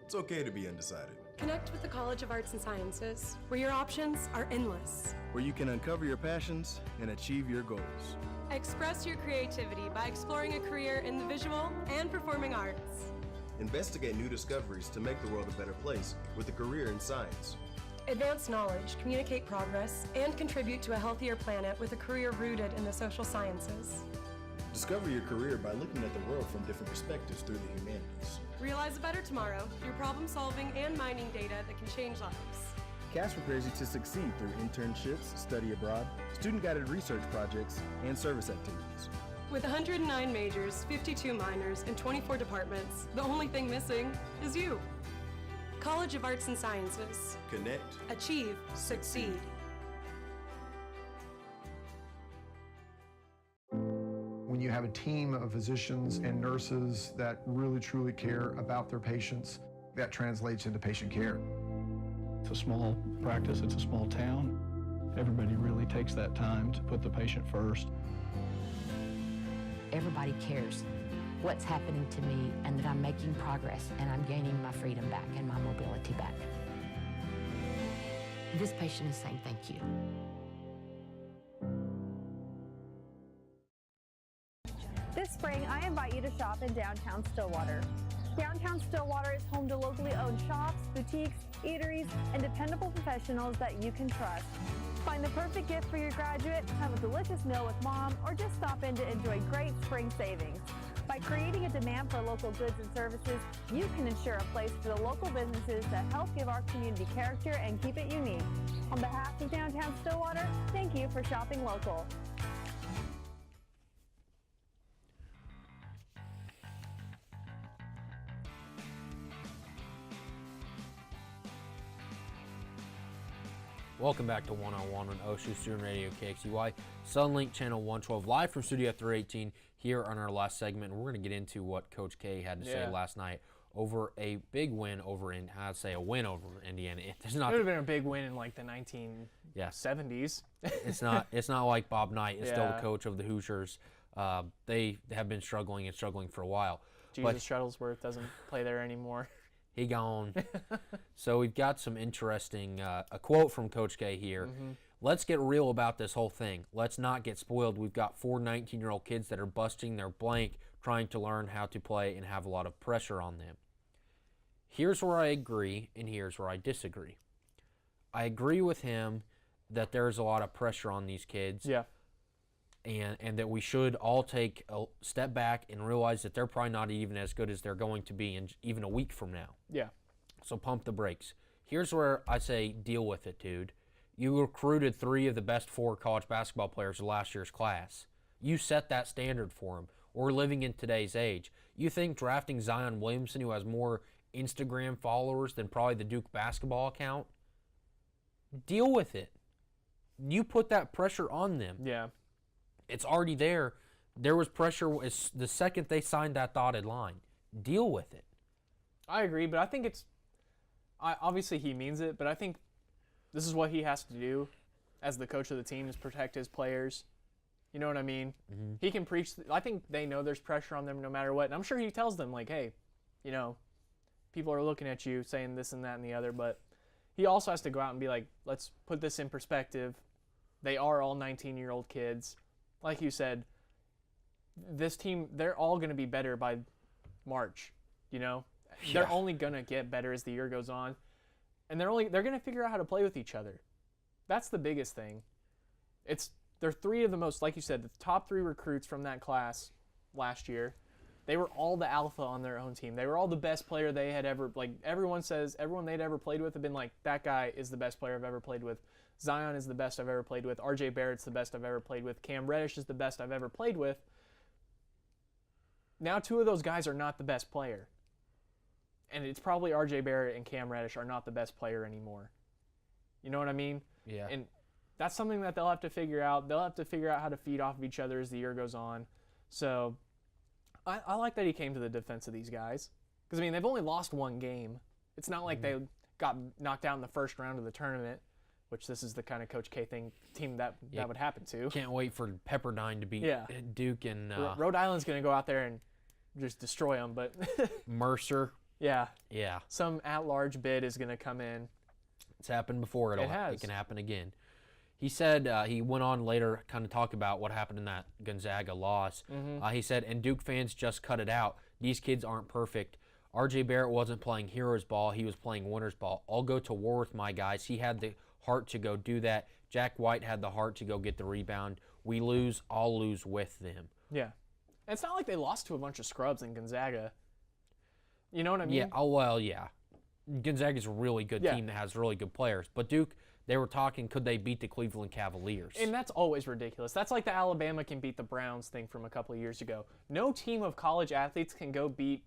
It's okay to be undecided.
Connect with the College of Arts and Sciences, where your options are endless.
Where you can uncover your passions and achieve your goals.
Express your creativity by exploring a career in the visual and performing arts.
Investigate new discoveries to make the world a better place with a career in science.
Advance knowledge, communicate progress, and contribute to a healthier planet with a career rooted in the social sciences.
Discover your career by looking at the world from different perspectives through the humanities.
Realize a better tomorrow through problem solving and mining data that can change lives.
CAST prepares you to succeed through internships, study abroad, student-guided research projects, and service activities.
With 109 majors, 52 minors, and 24 departments, the only thing missing is you. College of Arts and Sciences.
Connect.
Achieve. Succeed.
When you have a team of physicians and nurses that really truly care about their patients, that translates into patient care.
It's a small practice, it's a small town. Everybody really takes that time to put the patient first.
Everybody cares what's happening to me and that I'm making progress and I'm gaining my freedom back and my mobility back. This patient is saying thank you.
This spring, I invite you to shop in downtown Stillwater. Downtown Stillwater is home to locally owned shops, boutiques, eateries, and dependable professionals that you can trust. Find the perfect gift for your graduate, have a delicious meal with mom, or just stop in to enjoy great spring savings. By creating a demand for local goods and services, you can ensure a place for the local businesses that help give our community character and keep it unique. On behalf of Downtown Stillwater, thank you for shopping local.
Welcome back to 101 on OSU Student Radio KXUY, Sunlink Channel 112, live from Studio 318 here on our last segment. We're going to get into what Coach K had to say last night over a big win over in, I'd say a win over Indiana.
It would have been a big win in like the 1970s.
It's not like Bob Knight is still the coach of the Hoosiers. They have been struggling for a while.
Jesus Shuttlesworth doesn't play there anymore.
He gone. So we've got some interesting, a quote from Coach K here. Let's get real about this whole thing. Let's not get spoiled. We've got 4 19-year-old kids that are busting their blank trying to learn how to play and have a lot of pressure on them. Here's where I agree and here's where I disagree. I agree with him that there's a lot of pressure on these kids.
Yeah.
And that we should all take a step back and realize that they're probably not even as good as they're going to be in even a week from now.
Yeah.
So pump the brakes. Here's where I say deal with it, dude. You recruited 3 of the best 4 college basketball players of last year's class. You set that standard for them. We're living in today's age. You think drafting Zion Williamson, who has more Instagram followers than probably the Duke basketball account? Deal with it. You put that pressure on them.
Yeah.
It's already there. There was pressure the second they signed that dotted line. Deal with it.
I agree, but I think obviously he means it, but I think this is what he has to do as the coach of the team is protect his players. You know what I mean? Mm-hmm. He can preach. I think they know there's pressure on them no matter what. And I'm sure he tells them, like, hey, people are looking at you saying this and that and the other, but he also has to go out and be like, let's put this in perspective. They are all 19-year-old kids. Like you said, this team, they're all going to be better by March, They're only going to get better as the year goes on. And they're going to figure out how to play with each other. That's the biggest thing. They're 3 of the most, like you said, the top 3 recruits from that class last year. They were all the alpha on their own team. They were all the best player they had ever, everyone they'd ever played with have been like, that guy is the best player I've ever played with. Zion is the best I've ever played with. RJ Barrett's the best I've ever played with. Cam Reddish is the best I've ever played with. Now 2 of those guys are not the best player. And it's probably RJ Barrett and Cam Reddish are not the best player anymore. You know what I mean?
Yeah.
And that's something that they'll have to figure out. They'll have to figure out how to feed off of each other as the year goes on. So I like that he came to the defense of these guys. Because, they've only lost 1 game. It's not like they got knocked out in the first round of the tournament, which this is the kind of Coach K team that would happen to.
Can't wait for Pepperdine to beat Duke and
Rhode Island's going to go out there and just destroy them. But
Mercer.
Yeah.
Yeah.
Some at-large bid is going to come in.
It's happened before.
It has.
It can happen again. He said he went on later kind of talk about what happened in that Gonzaga loss. He said, and Duke fans just cut it out. These kids aren't perfect. R.J. Barrett wasn't playing hero's ball. He was playing winner's ball. I'll go to war with my guys. He had the heart to go do that. Jack White had the heart to go get the rebound. We lose, I'll lose with them.
Yeah. And it's not like they lost to a bunch of scrubs in Gonzaga. You know what I mean?
Yeah, yeah. Gonzaga's a really good team that has really good players. But Duke, they were talking, could they beat the Cleveland Cavaliers?
And that's always ridiculous. That's like the Alabama can beat the Browns thing from a couple of years ago. No team of college athletes can go beat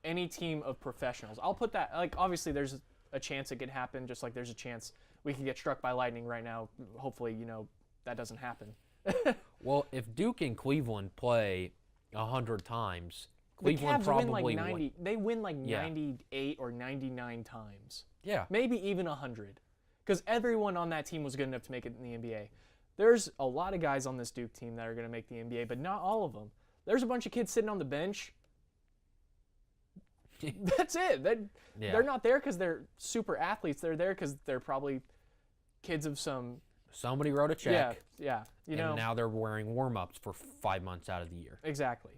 any team of professionals. I'll put that, like, obviously there's a chance it could happen, just like there's a chance we could get struck by lightning right now. Hopefully, that doesn't happen.
Well, if Duke and Cleveland play 100 times,
The
Cleveland
Cavs
probably
win like 90.
win.
They win like
Yeah.
98 or 99 times.
Yeah.
Maybe even 100. Because everyone on that team was good enough to make it in the NBA. There's a lot of guys on this Duke team that are going to make the NBA, but not all of them. There's a bunch of kids sitting on the bench. That's it. They're not there because they're super athletes. They're there because they're probably kids of some...
Somebody wrote a check.
Yeah.
And now they're wearing warm-ups for 5 months out of the year.
Exactly.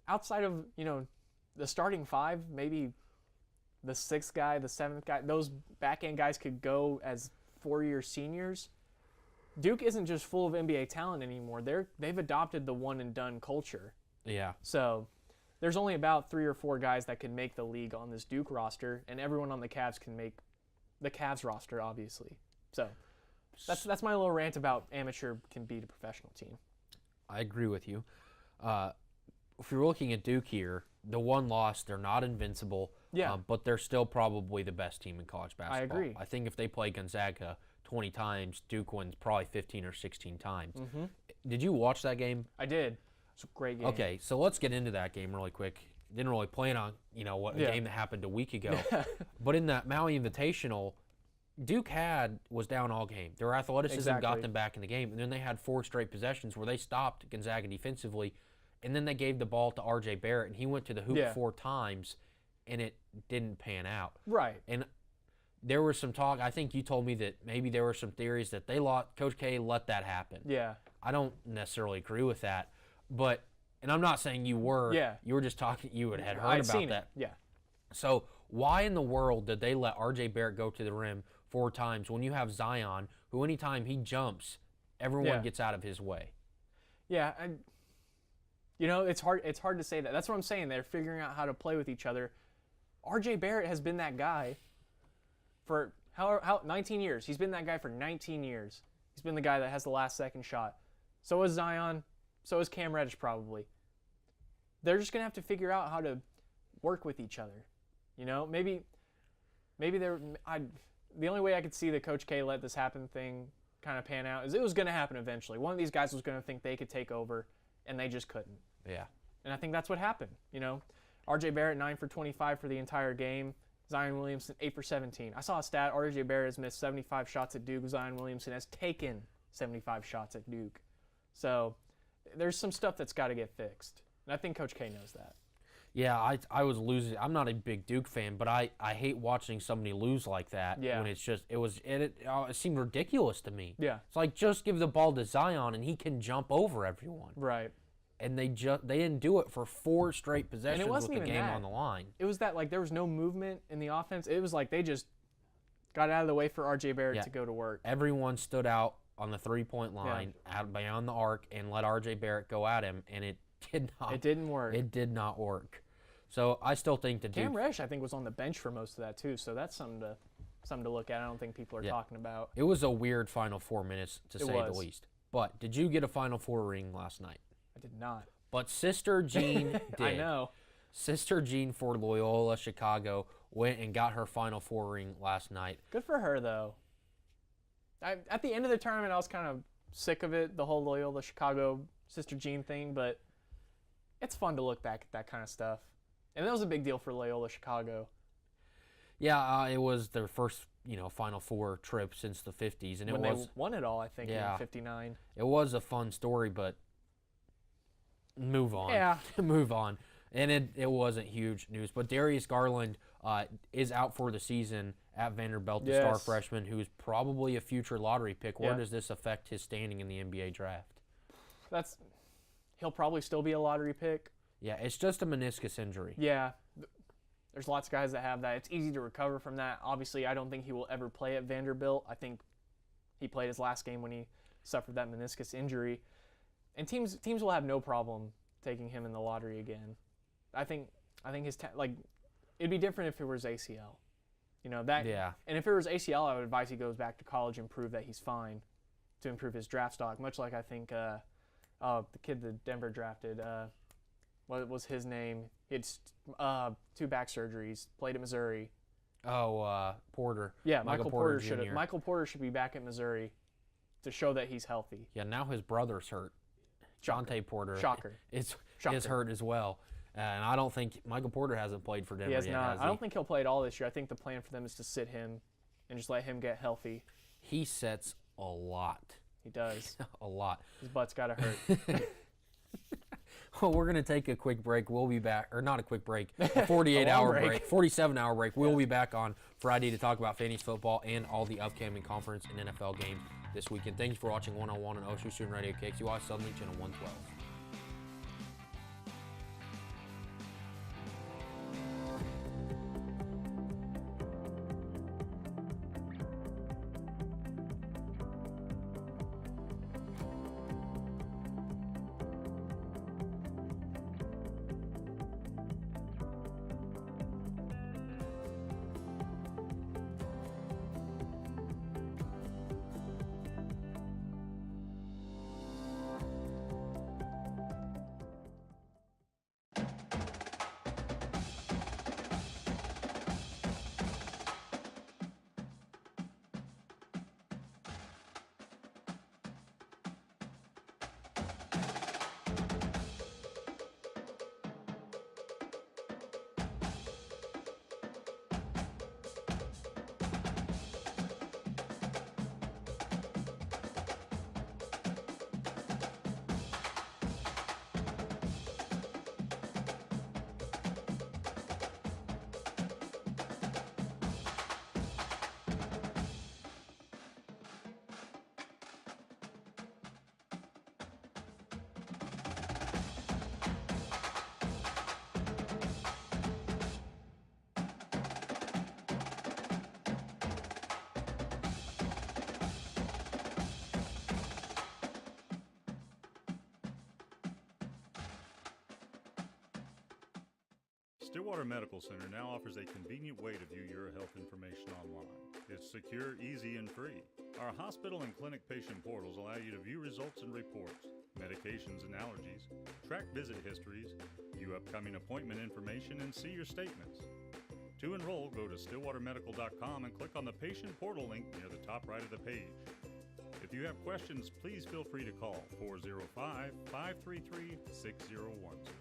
Outside of, the starting five, maybe the sixth guy, the seventh guy, those back-end guys could go as 4-year seniors. Duke isn't just full of NBA talent anymore. They've adopted the one-and-done culture.
Yeah.
So there's only about 3 or 4 guys that can make the league on this Duke roster, and everyone on the Cavs can make the Cavs roster, obviously. So that's my little rant about amateur can beat a professional team.
I agree with you. If you're looking at Duke here, the one loss, they're not invincible, but they're still probably the best team in college basketball.
I agree.
I think if they play Gonzaga 20 times, Duke wins probably 15 or 16 times.
Mm-hmm.
Did you watch that game?
I did. It's a great game.
Okay, so let's get into that game really quick. Didn't really plan on, a game that happened a week ago. But in that Maui Invitational, Duke was down all game. Their athleticism got them back in the game, and then they had 4 straight possessions where they stopped Gonzaga defensively, and then they gave the ball to R.J. Barrett, and he went to the hoop 4 times, and it didn't pan out.
Right.
And there was some talk. I think you told me that maybe there were some theories that Coach K let that happen.
Yeah.
I don't necessarily agree with that, but and I'm not saying you were.
Yeah.
You were just talking. You had heard
I'd
about
seen
that.
It. Yeah.
So why in the world did they let R.J. Barrett go to the rim 4 times when you have Zion, who anytime he jumps, everyone gets out of his way?
Yeah. It's hard. It's hard to say that. That's what I'm saying. They're figuring out how to play with each other. R.J. Barrett has been that guy for how 19 years. He's been that guy for 19 years. He's been the guy that has the last second shot. So is Zion. So is Cam Reddish probably. They're just gonna have to figure out how to work with each other. Maybe they're. The only way I could see the Coach K let this happen thing kind of pan out is it was gonna happen eventually. One of these guys was gonna think they could take over, and they just couldn't.
Yeah.
And I think that's what happened. R.J. Barrett 9 for 25 for the entire game. Zion Williamson 8 for 17. I saw a stat. R.J. Barrett has missed 75 shots at Duke. Zion Williamson has taken 75 shots at Duke. So there's some stuff that's got to get fixed. And I think Coach K knows that.
Yeah, I was losing. I'm not a big Duke fan, but I hate watching somebody lose like that.
Yeah.
When it's just it seemed ridiculous to me.
Yeah.
It's like just give the ball to Zion and he can jump over everyone.
Right.
And they didn't do it for 4 straight possessions with the game on the line.
It was that there was no movement in the offense. It was like they just got out of the way for R.J. Barrett to go to work.
Everyone stood out on the 3-point line, out beyond the arc, and let R.J. Barrett go at him, and it did not.
It didn't work.
It did not work. So I still think that
Cam Reddish, I think, was on the bench for most of that too. So that's something to look at. I don't think people are talking about.
It was a weird final 4 minutes to say the least. But did you get a Final Four ring last night?
I did not.
But Sister Jean did.
I know.
Sister Jean for Loyola Chicago went and got her Final Four ring last night.
Good for her, though. At the end of the tournament, I was kind of sick of it, the whole Loyola Chicago Sister Jean thing, but it's fun to look back at that kind of stuff. And that was a big deal for Loyola Chicago.
Yeah, it was their first, Final Four trip since the 50s. And
they won it all, I think, in 59.
It was a fun story, but move on.
Yeah.
Move on. And it wasn't huge news. But Darius Garland is out for the season at Vanderbilt, the star
Yes.
freshman, who is probably a future lottery pick. Where
Yeah.
does this affect his standing in the NBA draft?
He'll probably still be a lottery pick.
Yeah, it's just a meniscus injury.
Yeah, there's lots of guys that have that. It's easy to recover from that. Obviously, I don't think he will ever play at Vanderbilt. I think he played his last game when he suffered that meniscus injury. And teams will have no problem taking him in the lottery again. I think his it'd be different if it was ACL.
Yeah.
And if it was ACL, I would advise he goes back to college and prove that he's fine to improve his draft stock. Much like I think the kid that Denver drafted, what was his name? He had 2 back surgeries, played at Missouri.
Oh, Porter.
Yeah, Michael Porter
Jr.
Michael Porter should be back at Missouri to show that he's healthy.
Yeah, now his brother's hurt. Jonte Porter
Shocker.
is
Shocker.
hurt as well. And I don't think Michael Porter hasn't played for Denver
He has
yet,
not.
has
I don't think he'll play at all this year. I think the plan for them is to sit him and just let him get healthy.
He sets a lot.
He does.
A lot.
His butt's got to hurt.
Well, we're going to take a quick break. We'll be back, or not a quick break, a 48-hour break, 47-hour break. We'll be back on Friday to talk about fantasy football and all the upcoming conference and NFL games this weekend. Thank you for watching 101 on Ocean Student Radio, KXUI Suddenly Channel 112.
Stillwater Medical Center now offers a convenient way to view your health information online. It's secure, easy, and free. Our hospital and clinic patient portals allow you to view results and reports, medications and allergies, track visit histories, view upcoming appointment information, and see your statements. To enroll, go to stillwatermedical.com and click on the patient portal link near the top right of the page. If you have questions, please feel free to call 405-533-6010.